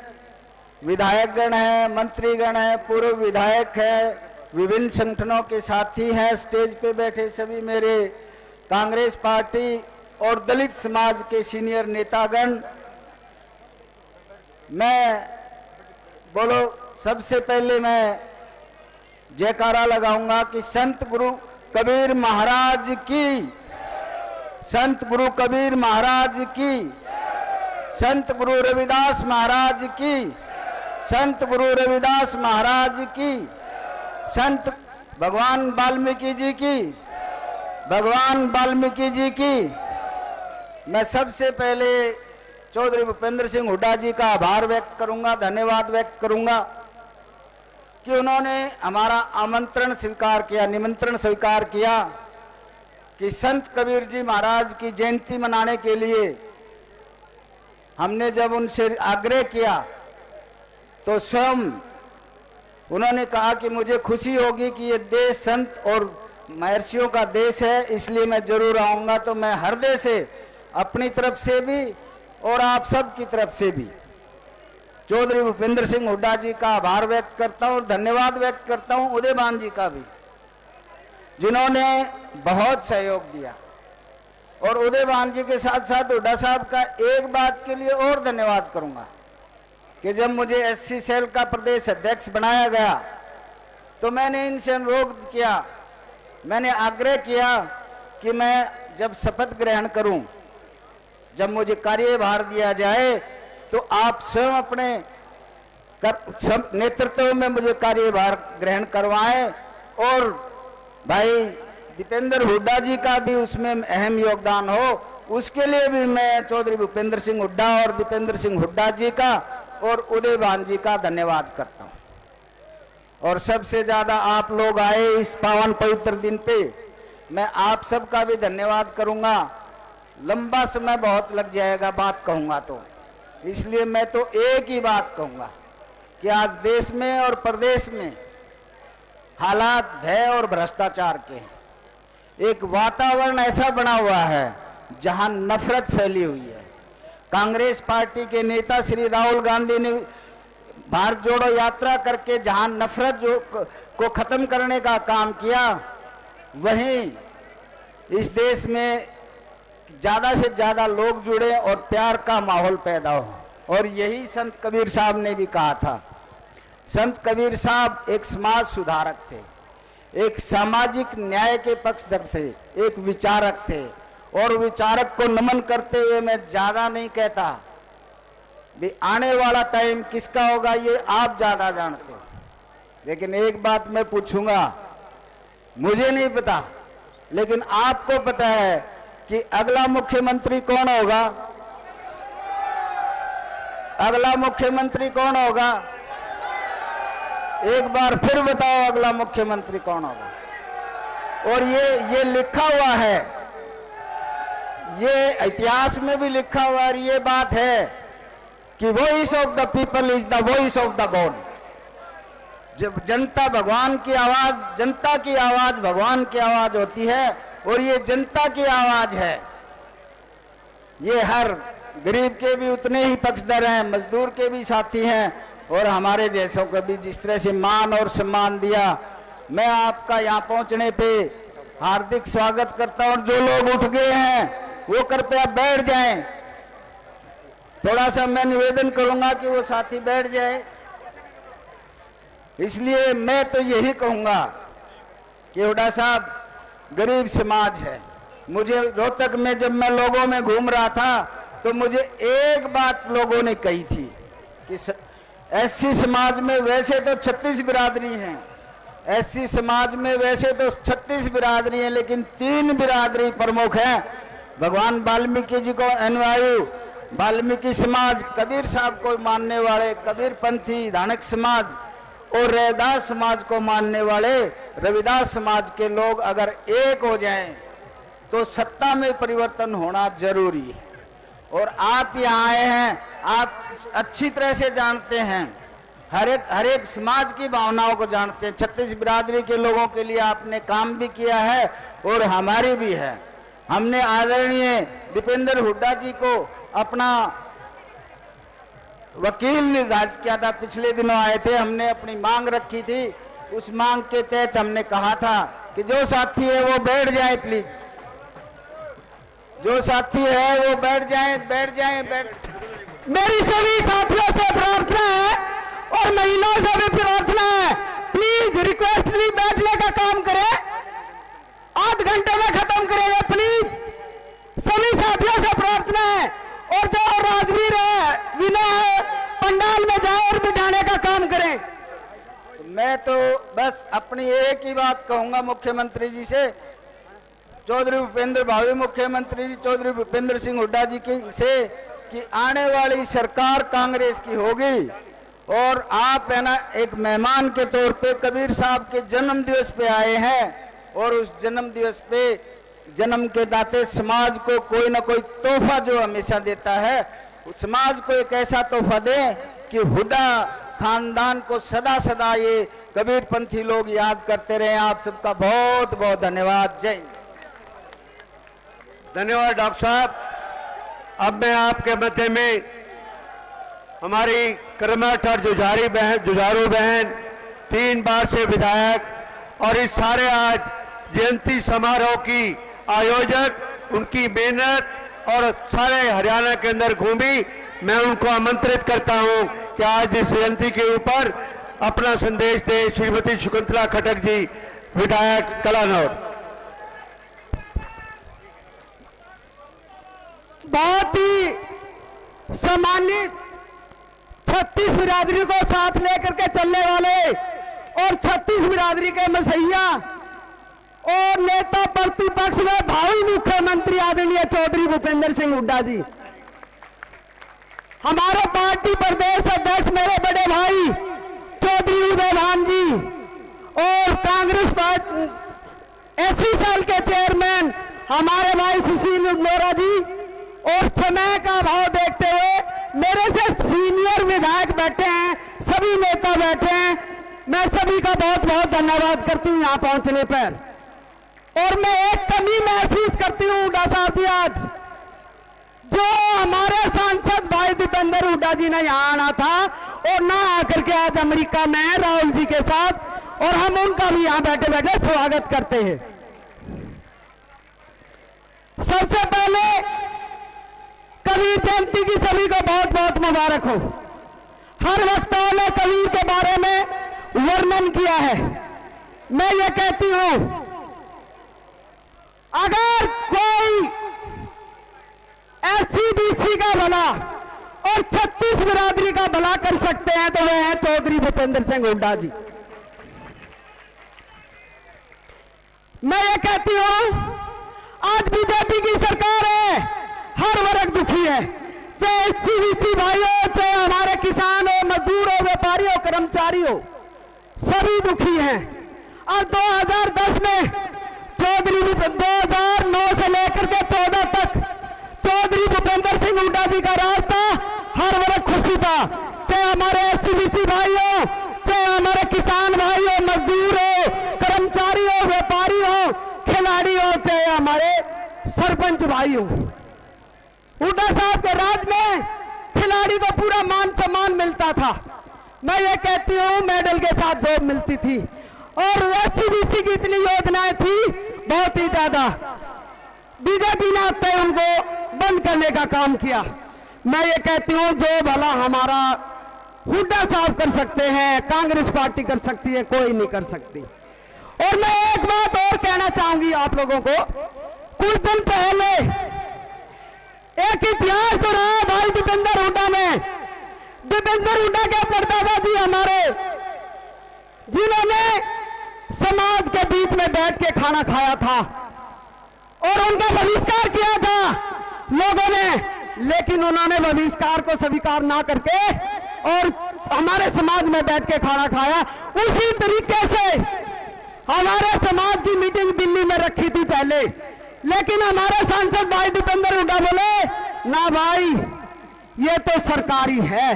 विधायकगण हैं, मंत्रीगण हैं, पूर्व विधायक हैं, विभिन्न संगठनों के साथी हैं, स्टेज पे बैठे सभी मेरे कांग्रेस पार्टी और दलित समाज के सीनियर नेतागण, मैं बोलो सबसे पहले मैं जयकारा लगाऊंगा कि संत गुरु कबीर महाराज की, संत गुरु कबीर महाराज की, संत गुरु रविदास महाराज की, संत गुरु रविदास महाराज की, संत भगवान वाल्मीकि जी की, भगवान वाल्मीकि जी की। मैं सबसे पहले चौधरी भूपेंद्र सिंह हुड्डा जी का आभार व्यक्त करूंगा, धन्यवाद व्यक्त करूंगा कि उन्होंने हमारा आमंत्रण स्वीकार किया, निमंत्रण स्वीकार किया कि संत कबीर जी महाराज की जयंती मनाने के लिए हमने जब उनसे आग्रह किया तो स्वयं उन्होंने कहा कि मुझे खुशी होगी कि ये देश संत और महर्षियों का देश है, इसलिए मैं जरूर आऊंगा। तो मैं हृदय से अपनी तरफ से भी और आप सब की तरफ से भी चौधरी भूपेंद्र सिंह हुड्डा जी का आभार व्यक्त करता हूं और धन्यवाद व्यक्त करता हूं उदयभान जी का भी, जिन्होंने बहुत सहयोग दिया। और उदयभान जी के साथ साथ हुड्डा साहब का एक बात के लिए और धन्यवाद करूंगा कि जब मुझे एससी सेल का प्रदेश अध्यक्ष बनाया गया तो मैंने इनसे अनुरोध किया, मैंने आग्रह किया कि मैं जब शपथ ग्रहण करूं, जब मुझे कार्यभार दिया जाए तो आप स्वयं अपने नेतृत्व में मुझे कार्यभार ग्रहण करवाएं और भाई दीपेंद्र हुड्डा जी का भी उसमें अहम योगदान हो। उसके लिए भी मैं चौधरी भूपेंद्र सिंह हुड्डा और दीपेंद्र सिंह हुड्डा जी का और उदयभान जी का धन्यवाद करता हूं। और सबसे ज्यादा आप लोग आए इस पावन पवित्र दिन पे, मैं आप सबका भी धन्यवाद करूंगा। लंबा समय बहुत लग जाएगा बात कहूंगा तो, इसलिए मैं तो एक ही बात कहूंगा कि आज देश में और प्रदेश में हालात भय और भ्रष्टाचार के हैं। एक वातावरण ऐसा बना हुआ है जहां नफरत फैली हुई है। कांग्रेस पार्टी के नेता श्री राहुल गांधी ने भारत जोड़ो यात्रा करके जहां नफरत को खत्म करने का काम किया, वहीं इस देश में ज्यादा से ज्यादा लोग जुड़े और प्यार का माहौल पैदा हो। और यही संत कबीर साहब ने भी कहा था। संत कबीर साहब एक समाज सुधारक थे, एक सामाजिक न्याय के पक्षधर थे, एक विचारक थे। और विचारक को नमन करते हुए मैं ज्यादा नहीं कहता, भी आने वाला टाइम किसका होगा ये आप ज्यादा जानते हो। लेकिन एक बात मैं पूछूंगा, मुझे नहीं पता लेकिन आपको पता है कि अगला मुख्यमंत्री कौन होगा? अगला मुख्यमंत्री कौन होगा? एक बार फिर बताओ अगला मुख्यमंत्री कौन होगा? और ये लिखा हुआ है, ये इतिहास में भी लिखा हुआ है। ये बात है कि voice of the people is the voice of the God. जब जनता भगवान की आवाज, जनता की आवाज भगवान की आवाज होती है और ये जनता की आवाज है। ये हर गरीब के भी उतने ही पक्षधर हैं, मजदूर के भी साथी हैं और हमारे जैसों को भी जिस तरह से मान और सम्मान दिया। मैं आपका यहाँ पहुंचने पे हार्दिक स्वागत करता हूं। और जो लोग उठ गए हैं वो कृपया बैठ जाएं। थोड़ा सा मैं निवेदन करूंगा कि वो साथी बैठ जाए। इसलिए मैं तो यही कहूंगा कि हुड्डा साहब गरीब समाज है। मुझे रोहतक में जब मैं लोगों में घूम रहा था तो मुझे एक बात लोगों ने कही थी कि एससी समाज में वैसे तो 36 बिरादरी हैं, एससी समाज में वैसे तो 36 बिरादरी हैं, लेकिन 3 बिरादरी प्रमुख हैं। भगवान वाल्मीकि जी को अनुयायी वाल्मीकि समाज, कबीर साहब को मानने वाले कबीर पंथी धानक समाज और रविदास समाज को मानने वाले रविदास समाज के लोग अगर एक हो जाएं तो सत्ता में परिवर्तन होना जरूरी है। और आप यहाँ आए हैं, आप अच्छी तरह से जानते हैं, हर एक समाज की भावनाओं को जानते हैं। 36 बिरादरी के लोगों के लिए आपने काम भी किया है और हमारी भी है। हमने आदरणीय दीपेंद्र हुड्डा जी को अपना वकील निर्धारित किया था। पिछले दिनों आए थे, हमने अपनी मांग रखी थी। उस मांग के तहत हमने कहा था कि जो साथी है वो बैठ जाए प्लीज। जो साथी है वो बैठ जाएं, बैठ जाएं, बैठ। मेरी सभी साथियों से प्रार्थना है और महिलाओं से भी प्रार्थना है, प्लीज रिक्वेस्टली बैठने का काम करें, आध घंटे में खत्म करेंगे प्लीज। सभी साथियों से प्रार्थना है और जो राजवीर है, विनय है, पंडाल में जाए और बिठाने का काम करें। मैं तो बस अपनी एक ही बात कहूंगा मुख्यमंत्री जी से, चौधरी भूपेंद्र भावी मुख्यमंत्री जी चौधरी भूपेंद्र सिंह हुड्डा जी की से कि आने वाली सरकार कांग्रेस की होगी और आप है ना एक मेहमान के तौर पे कबीर साहब के जन्म दिवस पे आए हैं और उस जन्म दिवस पे जन्म के दाते समाज को कोई ना कोई तोहफा जो हमेशा देता है, उस समाज को एक ऐसा तोहफा दे कि हुड्डा खानदान को सदा सदा ये कबीरपंथी लोग याद करते रहे। आप सबका बहुत बहुत धन्यवाद। जय हिंद। धन्यवाद डॉक्टर साहब। अब मैं आपके मध्य में हमारी कर्मठ और जुझारू बहन 3 बार से विधायक और इस सारे आज जयंती समारोह की आयोजक, उनकी मेहनत और सारे हरियाणा के अंदर घूमी, मैं उनको आमंत्रित करता हूं कि आज इस जयंती के ऊपर अपना संदेश दे श्रीमती शकुंतला खट्टक जी, विधायक कलानौर। बहुत ही सम्मानित 36 बिरादरी को साथ लेकर के चलने वाले और 36 बिरादरी के मसैया और नेता प्रतिपक्ष में भावी मुख्यमंत्री आदरणीय चौधरी भूपेंद्र सिंह हुड्डा जी, हमारे पार्टी प्रदेश अध्यक्ष मेरे बड़े भाई चौधरी उदयभान जी और कांग्रेस पार्टी 80 साल के चेयरमैन हमारे भाई सुशील मोरा जी, और समय का भाव देखते हुए मेरे से सीनियर विधायक बैठे हैं, सभी नेता बैठे हैं, मैं सभी का बहुत बहुत धन्यवाद करती हूं यहां पहुंचने पर। और मैं एक कमी महसूस करती हूं हुड्डा साहब जी, आज जो हमारे सांसद भाई दीपेंद्र हुड्डा जी ने यहाँ आना था और ना आकर के आज अमेरिका में राहुल जी के साथ, और हम उनका भी यहाँ बैठे बैठे स्वागत करते हैं। सबसे पहले कबीर जयंती की सभी को बहुत बहुत मुबारक हो। हर वक्ताओं ने कबीर के बारे में वर्णन किया है। मैं ये कहती हूं, अगर कोई SC/BC का भला और 36 बिरादरी का भला कर सकते हैं तो वह है चौधरी भूपेंद्र सिंह हुड्डा जी। मैं ये कहती हूं, आज बीजेपी की सरकार है, हर वर्ग दुखी है, चाहे SC/BC भाई हो, चाहे हमारे किसान हो, मजदूर हो, व्यापारी हो, कर्मचारी हो, सभी दुखी हैं। और 2010 में 2009 से लेकर के 14 तक चौधरी भूपेंद्र सिंह हुड्डा जी का राज था, हर वर्ग खुशी था, चाहे हमारे SC/BC भाई हो, चाहे हमारे किसान भाई हो, मजदूर हो, कर्मचारी हो, व्यापारी हो, खिलाड़ी हो, चाहे हमारे सरपंच भाई हो। हुड्डा साहब के राज में खिलाड़ी को पूरा मान सम्मान मिलता था। मैं ये कहती हूं, मेडल के साथ जॉब मिलती थी, और SC/BC की इतनी योजनाएं थी, बहुत ही ज्यादा। बीजेपी ने अब तक उनको बंद करने का काम किया। मैं ये कहती हूं, जो भला हमारा हुड्डा साहब कर सकते हैं, कांग्रेस पार्टी कर सकती है, कोई नहीं कर सकती। और मैं एक बात और कहना चाहूंगी आप लोगों को, कुछ दिन पहले एक इतिहास तो रहा भाई दीपेंद्र हुड्डा में। दीपेंद्र हुड्डा के परदादा जी हमारे, जिन्होंने समाज के बीच में बैठ के खाना खाया था और उनका बहिष्कार किया था लोगों ने, लेकिन उन्होंने बहिष्कार को स्वीकार ना करके और हमारे समाज में बैठ के खाना खाया। उसी तरीके से हमारे समाज की मीटिंग दिल्ली में रखी थी पहले, लेकिन हमारे सांसद भाई दीपेंद्र हुड्डा बोले, ना भाई ये तो सरकारी है,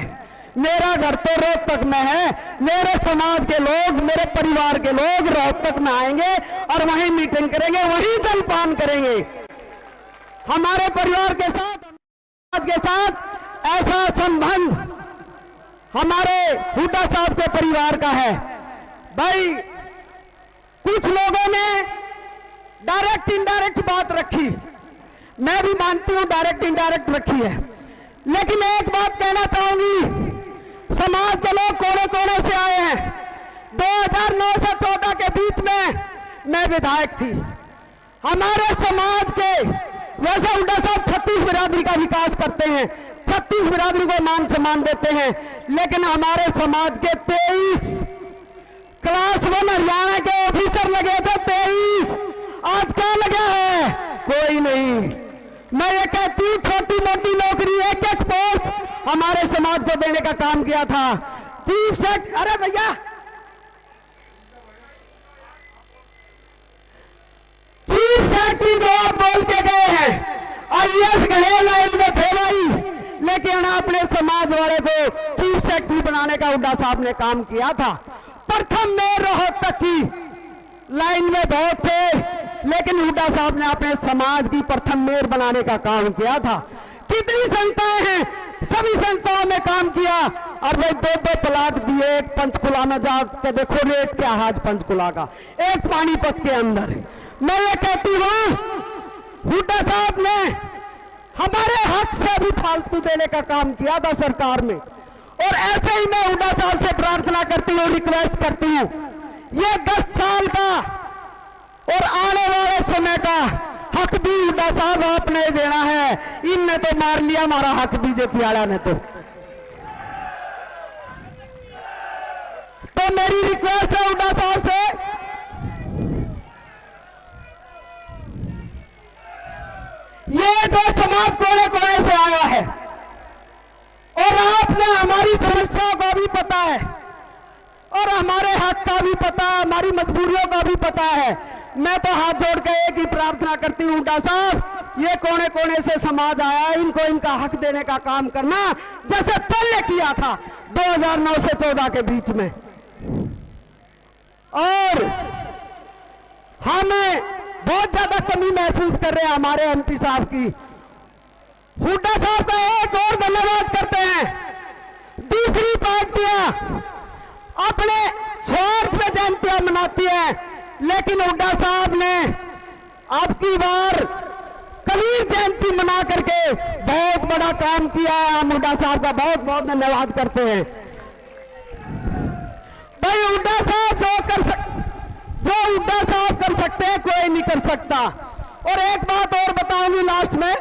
मेरा घर तो रोहतक में है, मेरे समाज के लोग, मेरे परिवार के लोग रोहतक में आएंगे और वहीं मीटिंग करेंगे, वहीं जलपान करेंगे। हमारे परिवार के साथ, समाज के साथ ऐसा संबंध हमारे हुड्डा साहब के परिवार का है। भाई कुछ लोगों ने डायरेक्ट इनडायरेक्ट बात रखी, मैं भी मानती हूं डायरेक्ट इनडायरेक्ट रखी है, लेकिन एक बात कहना चाहूंगी, समाज के लोग कोने कोने से आए हैं। 2009 से 14 के बीच में मैं विधायक थी। हमारे समाज के वैसे हुड्डा साहब 36 बिरादरी का विकास करते हैं, 36 बिरादरी को मान सम्मान देते हैं, लेकिन हमारे समाज के 23 क्लास 1 हरियाणा के ऑफिसर लगे थे, 23 आज क्या लगा है? कोई नहीं। मैं ये कहती हूँ छोटी मोटी नौकरी एक एक पोस्ट हमारे समाज को देने का काम किया था। चीफ सेक्रेटरी, अरे भैया चीफ सेक्रेटरी जो आप बोल के गए हैं, आईएएस गए लाइन में थे भाई, लेकिन आपने समाज वाले को चीफ सेक्रेटरी बनाने का हुड्डा साहब ने काम किया था। प्रथम मेयर रोहतक की लाइन में बहुत थे, लेकिन हुड्डा साहब ने अपने समाज की प्रथम मेयर बनाने का काम किया था। कितनी संस्थाएं हैं, सभी संस्थाओं में काम किया। और भाई 2-2 प्लाट दिए, एक पंचकुला में जाकर देखो रेट क्या है आज पंचकुला का, एक पानीपत के अंदर। मैं ये कहती हूं हुड्डा साहब ने हमारे हक से भी फालतू देने का काम किया था सरकार में, और ऐसे ही मैं हुड्डा साहब से प्रार्थना करती हूँ, रिक्वेस्ट करती हूँ, ये 10 साल का और आने वाले समय का हक भी हुड्डा साहब आपने देना है। इनने तो मार लिया हमारा हक बीजेपी वाला ने। तो मेरी रिक्वेस्ट है हुड्डा साहब से, ये जो समाज कोने कोने से आया है और आपने हमारी समस्याओं का भी पता है और हमारे हक का भी पता है, हमारी मजबूरियों का भी पता है। मैं तो हाथ जोड़ के एक ही प्रार्थना करती हूँ हुड्डा साहब, ये कोने कोने से समाज आया है, इनको इनका हक देने का काम करना, जैसे पहले किया था 2009 से 14 के बीच में। और हमें बहुत ज्यादा कमी महसूस कर रहे हैं हमारे एमपी साहब की। हुड्डा साहब का एक और धन्यवाद करते हैं। दूसरी पार्टियां अपने स्वार्थ में जयंतियां मनाती हैं, लेकिन हुड्डा साहब ने अब की बार कबीर जयंती मना करके बहुत बड़ा काम किया है। हम हुड्डा साहब का बहुत बहुत धन्यवाद करते हैं। भाई हुड्डा साहब जो हुड्डा साहब कर सकते हैं कोई नहीं कर सकता। और एक बात और बताऊंगी लास्ट में,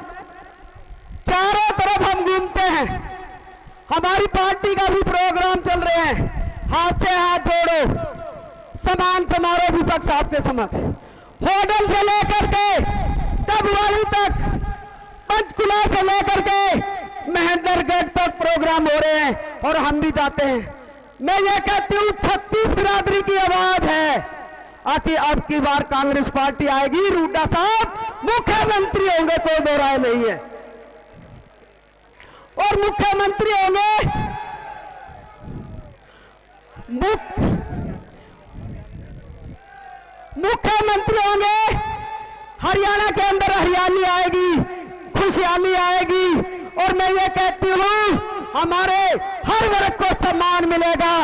चारों तरफ हम घूमते हैं, हमारी पार्टी का भी प्रोग्राम चल रहे हैं, हाथ से हाथ जोड़ो, सम्मान समारोह विपक्ष आपके समक्ष, होडल से लेकर के डबवाली तक, पंचकुला से लेकर के महेंद्रगढ़ तक प्रोग्राम हो रहे हैं और हम भी जाते हैं। मैं ये कहती हूँ 36 बिरादरी की आवाज है कि अब की बार कांग्रेस पार्टी आएगी, हुड्डा साहब मुख्यमंत्री होंगे, कोई दो राय नहीं है। और मुख्यमंत्री होंगे, मुख्यमंत्री होंगे, हरियाणा के अंदर हरियाली आएगी, खुशहाली आएगी। और मैं ये कहती हूँ हमारे हर वर्ग को सम्मान मिलेगा।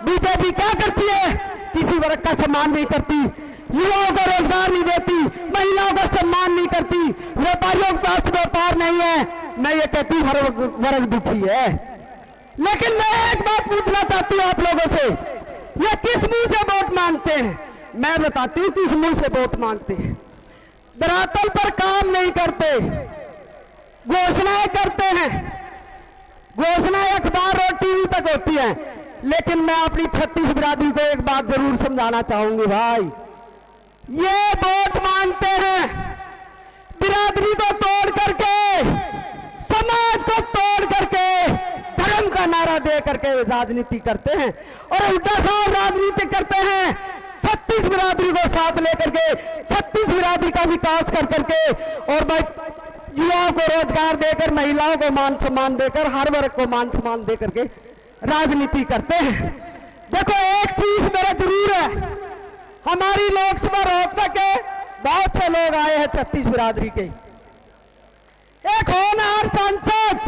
बीजेपी क्या करती है? किसी वर्ग का सम्मान नहीं करती, युवाओं को रोजगार नहीं देती, महिलाओं का सम्मान नहीं करती, व्यापारियों के पास व्यापार नहीं है। मैं ये कहती हूँ हर वर्ग दुखी है। लेकिन मैं एक बात पूछना चाहती हूँ आप लोगों से, ये किस मुंह से वोट मांगते हैं? मैं बताती हूँ किस मुंह से वोट मांगते हैं। धरातल पर काम नहीं करते, घोषणाएं करते हैं, घोषणाएं अखबार और टीवी तक होती हैं। लेकिन मैं अपनी 36 बिरादरी को एक बात जरूर समझाना चाहूंगी भाई, ये वोट मांगते हैं, बिरादरी को तोड़ करके, समाज को तोड़ करके, धर्म का नारा दे करके राजनीति करते हैं। और हुड्डा साहब राजनीति करते हैं 36 बिरादरी को साथ लेकर के, 36 बिरादरी का विकास कर करके, और भाई युवाओं को रोजगार देकर, महिलाओं को मान सम्मान देकर, हर वर्ग को मान सम्मान दे करके राजनीति करते हैं। देखो एक चीज मेरा जरूर है, हमारी लोकसभा रोहतक के बहुत से लोग आए हैं 36 बिरादरी के। एक होनहार सांसद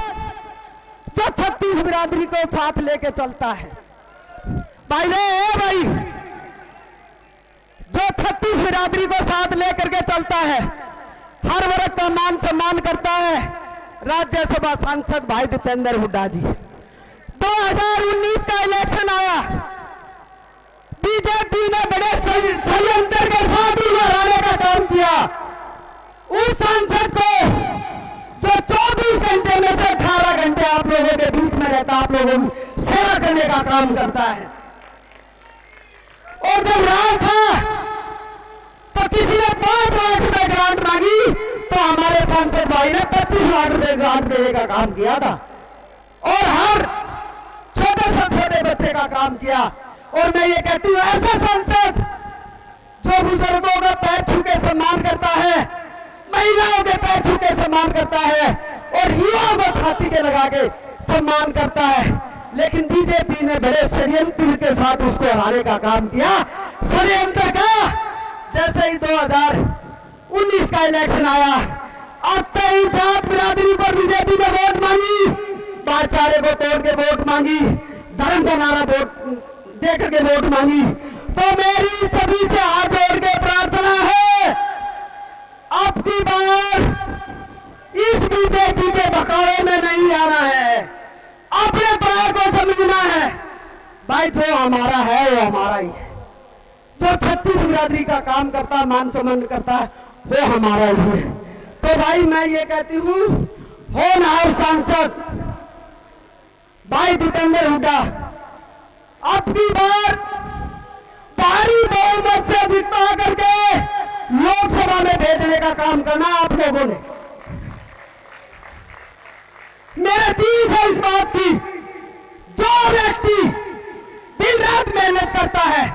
जो 36 बिरादरी को साथ लेके चलता है, भाई जो 36 बिरादरी को साथ लेकर के चलता है, हर वर्ग का मान सम्मान करता है राज्यसभा सांसद भाई दीपेंद्र हुड्डा जी। 2019 का इलेक्शन आया, बीजेपी ने बड़े संयंत्र के साथ ही हराने का काम किया। उस सांसद को जो 24 घंटे में से 18 घंटे आप लोगों के बीच में रहता, आप लोगों की सेवा करने का काम करता है। और जब राज था तो किसी ने 5 लाख रुपए ग्रांट मांगी तो हमारे सांसद भाई ने 25 लाख रुपए ग्रांट देने का काम किया था और हर छोटे से छोटे बच्चे का काम किया। और मैं ये कहती हूं, ऐसा सांसद जो बुजुर्गों का पैर छू के सम्मान करता है, महिलाओं के पैर छू के सम्मान करता है और युवाओं को छाती के लगा के सम्मान करता है, लेकिन बीजेपी ने बड़े षड्यंत्र के साथ उसको हराने का काम किया। षड्यंत्र का जैसे ही 2019 का इलेक्शन आया, अब कई जात बिरादरी पर बीजेपी ने वोट मांगी, भाईचारे को तोड़ के वोट मांगी, धर्म का नारा दे करके वोट मांगी। तो मेरी सभी से हाथ जोड़ के प्रार्थना है, अब की बार इस बीजेपी के बखाड़े में नहीं आना है, अपने पैर को समझना है। भाई जो हमारा है वो हमारा ही है, जो 36 बिरादरी का काम करता, मान सम्मान करता है, वो हमारा ही है। तो भाई मैं ये कहती हूँ, होनहार सांसद भाई दीपेंद्र हुड्डा, अब की बार भारी बहुमत से जितना करके लोकसभा में भेजने का काम करना आप लोगों ने। मेरा चीज है इस बात की, जो व्यक्ति दिन रात मेहनत करता है,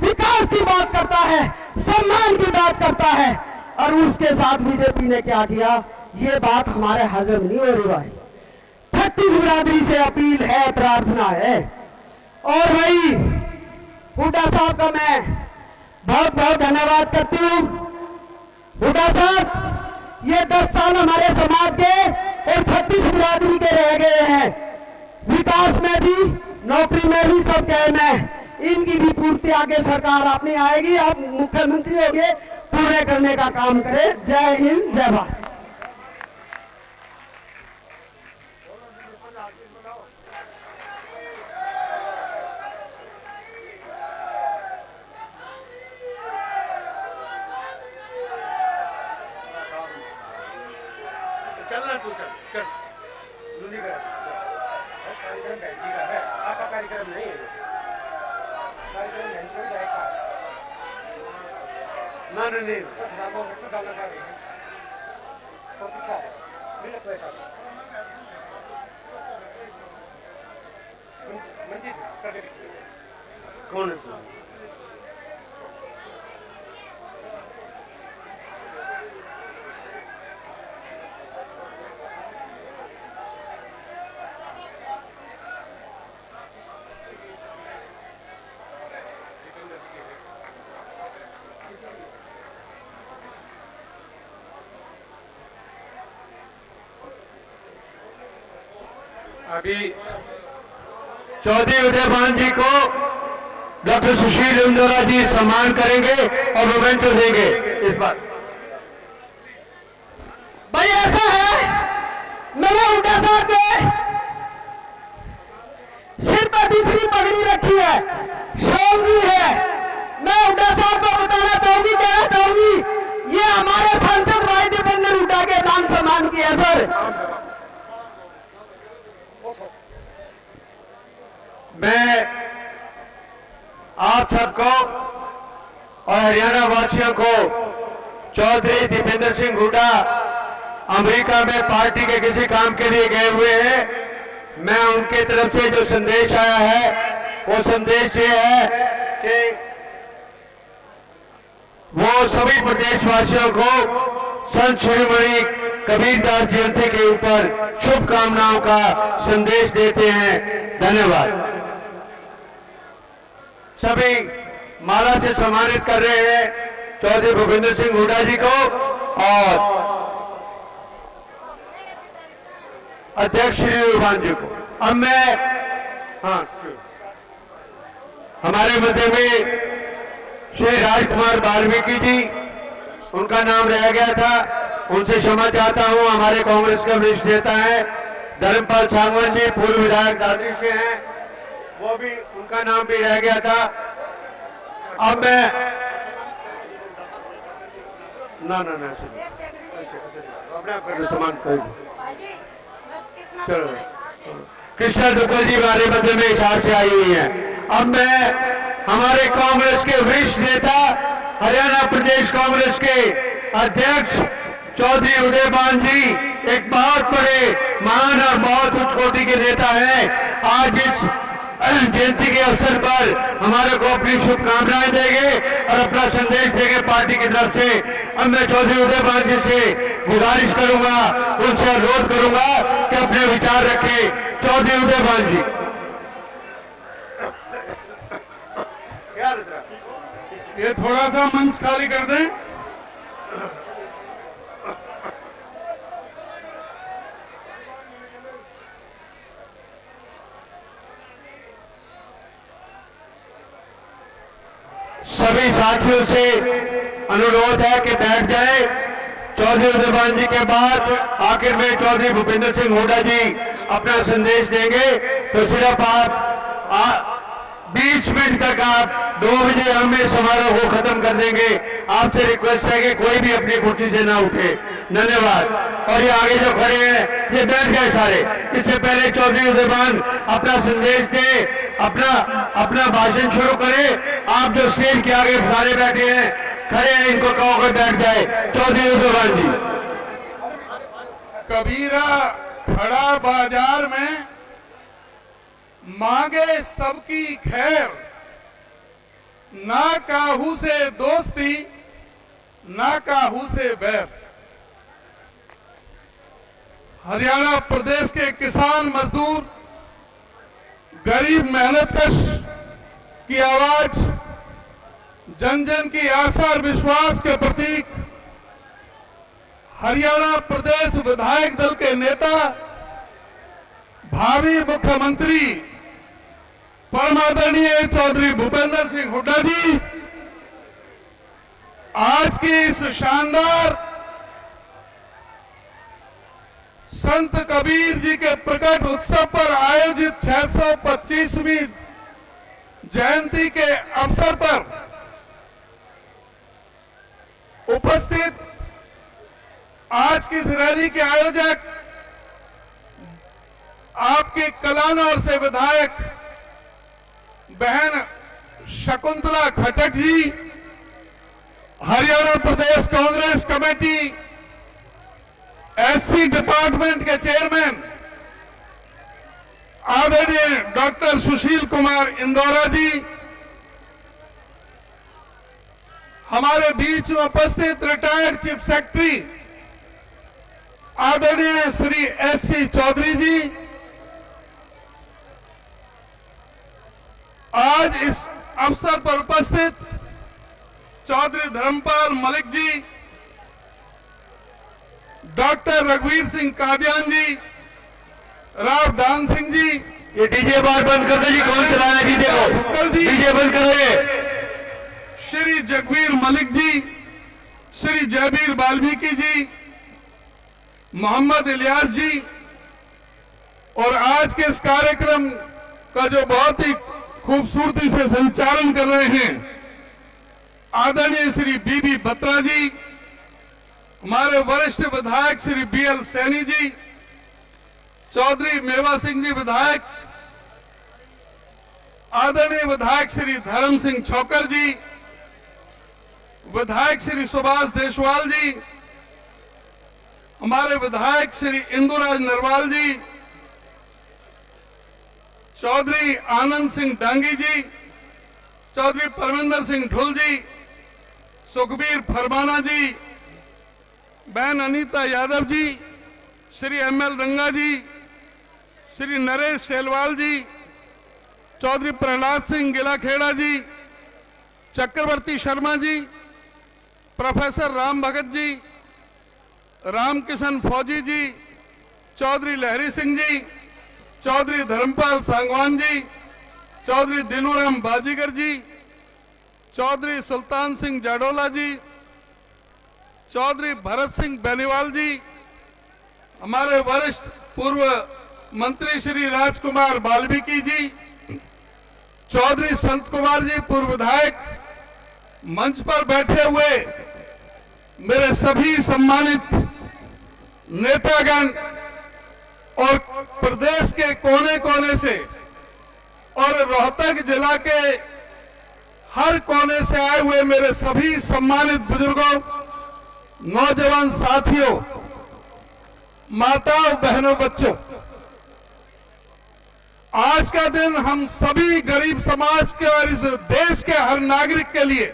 विकास की बात करता है, सम्मान की बात करता है, और उसके साथ बीजेपी ने क्या किया, ये बात हमारे हजम नहीं हो रही भाई। 36 बिरादरी से अपील है, प्रार्थना है। और भाई हुड्डा साहब का मैं बहुत बहुत धन्यवाद करती हूँ। हुड्डा साहब, ये 10 साल हमारे समाज के और 36 बिरादरी के रह गए हैं, विकास में भी, नौकरी में भी, सब गए में। इनकी भी पूर्ति आगे सरकार अपनी आएगी, आप मुख्यमंत्री होंगे, पूरे करने का काम करें। जय हिंद, जय भारत। चलना तू चल दूनी का कार्यक्रम बहन का है, आपका कार्यक्रम नहीं है, कार्यक्रम बहन को जाएगा नहीं डालना चाह रही है तो पीछा है मिनट पैसा मंजिल कौन है? अभी चौधरी उदयभान जी को डॉक्टर सुशील इंदौरा जी सम्मान करेंगे और मोमेंटो देंगे इस बार। भाई ऐसा है, मैंने हुड्डा साहब के सिर पर दूसरी पगड़ी रखी है, शौक भी है। मैं हुड्डा साहब को बताना चाहूंगी, कहना चाहूंगी, ये हमारे सांसद भाई दीपेंद्र हुड्डा के दान सम्मान की है सर। मैं आप सबको और हरियाणा वासियों को चौधरी दीपेंद्र सिंह हुड्डा अमेरिका में पार्टी के किसी काम के लिए गए हुए हैं, मैं उनके तरफ से जो संदेश आया है वो संदेश ये है कि वो सभी प्रदेशवासियों को संत शिरोमणि कबीरदास जयंती के ऊपर शुभकामनाओं का संदेश देते हैं। धन्यवाद। सभी माला से सम्मानित कर रहे हैं चौधरी भूपेंद्र सिंह हुड्डा जी को और अध्यक्ष श्री उदयभान जी को। अब मैं हमारे मध्य में श्री राजकुमार वाल्मीकि जी, उनका नाम रह गया था, उनसे क्षमा चाहता हूं। हमारे कांग्रेस के वरिष्ठ नेता हैं धर्मपाल सांगवान जी, पूर्व विधायक दादरी से हैं, वो भी उनका नाम भी रह गया था। अब मैं ना अपने समान चलो कृष्णा दुग्गल जी वाले बदले में हिसाब से आई हुई है। अब मैं हमारे कांग्रेस के वरिष्ठ नेता हरियाणा प्रदेश कांग्रेस के अध्यक्ष चौधरी उदयभान जी, एक बहुत बड़े महान और बहुत उच्च कोटि के नेता हैं, आज इस जयंती के अवसर पर हमारे को अपनी शुभकामनाएं देंगे और अपना संदेश देंगे पार्टी की तरफ से। अब मैं चौधरी उदयभान जी से गुजारिश करूंगा, उनसे अनुरोध करूंगा कि अपने विचार रखें। चौधरी उदयभान जी। ये थोड़ा सा मंच खाली कर दें। सभी साथियों से अनुरोध है कि बैठ जाए। चौधरी उदयभान जी के बाद आखिर में चौधरी भूपेंद्र सिंह हुड्डा जी अपना संदेश देंगे। तो सिर्फ आप 20 मिनट तक आप 2 बजे हम इस समारोह को खत्म कर देंगे। आपसे रिक्वेस्ट है कि कोई भी अपनी कुर्सी से ना उठे। धन्यवाद। और ये आगे जो खड़े हैं ये बैठ गए सारे। इससे पहले चौधरी उदयभान अपना संदेश दे, अपना भाषण शुरू करे। आप जो स्टेज के आगे सारे बैठे हैं, खड़े हैं, इनको कहो कि बैठ जाए। चौधरी उदयभान जी। कबीरा खड़ा बाजार में मांगे सबकी खैर, ना काहू से दोस्ती ना काहू से बैर। हरियाणा प्रदेश के किसान मजदूर, गरीब मेहनतकश की आवाज, जन जन की आशा और विश्वास के प्रतीक हरियाणा प्रदेश विधायक दल के नेता, भावी मुख्यमंत्री परम आदरणीय चौधरी भूपेंद्र सिंह हुड्डा जी आज की इस शानदार संत कबीर जी के प्रकट उत्सव पर आयोजित 625वीं जयंती के अवसर पर उपस्थित आज की इस रैली के आयोजक आपके कलानौर से विधायक बहन शकुंतला खटक जी, हरियाणा प्रदेश कांग्रेस कमेटी एससी डिपार्टमेंट के चेयरमैन आदरणीय डॉक्टर सुशील कुमार इंदौरा जी, हमारे बीच में उपस्थित रिटायर्ड चीफ सेक्रेटरी आदरणीय श्री एससी चौधरी जी, आज इस अवसर पर उपस्थित चौधरी धर्मपाल मलिक जी, डॉक्टर रघुवीर सिंह कादियान जी, राव दान सिंह जी। ये डीजे बार बंद कर दो जी, कौन चला रहा है डीजे को? डीजे बंद करोगे। श्री जगवीर मलिक जी, श्री जयवीर वाल्मीकि जी, मोहम्मद इलियास जी, और आज के इस कार्यक्रम का जो बहुत ही खूबसूरती से संचालन कर रहे हैं आदरणीय श्री बीबी बत्रा जी, हमारे वरिष्ठ विधायक श्री बीएल सैनी जी, चौधरी मेवा सिंह जी विधायक, आदरणीय विधायक श्री धर्म सिंह छोकर जी, विधायक श्री सुभाष देशवाल जी, हमारे विधायक श्री इंदुराज नरवाल जी, चौधरी आनंद सिंह डांगी जी, चौधरी परमिंदर सिंह ढुल जी, सुखबीर फरमाना जी, बहन अनीता यादव जी, श्री एमएल रंगा जी, श्री नरेश सेलवाल जी, चौधरी प्रहलाद सिंह गिलाखेड़ा जी, चक्रवर्ती शर्मा जी, प्रोफेसर राम भगत जी, रामकिशन फौजी जी, चौधरी लहरी सिंह जी, चौधरी धर्मपाल सांगवान जी, चौधरी दिलूराम बाजीगर जी, चौधरी सुल्तान सिंह जाडोला जी, चौधरी भरत सिंह बेनीवाल जी, हमारे वरिष्ठ पूर्व मंत्री श्री राजकुमार वाल्मीकि जी, चौधरी संत कुमार जी पूर्व विधायक, मंच पर बैठे हुए मेरे सभी सम्मानित नेतागण और प्रदेश के कोने कोने से और रोहतक जिला के हर कोने से आए हुए मेरे सभी सम्मानित बुजुर्गों, नौजवान साथियों, माताओं, बहनों, बच्चों, आज का दिन हम सभी गरीब समाज के और इस देश के हर नागरिक के लिए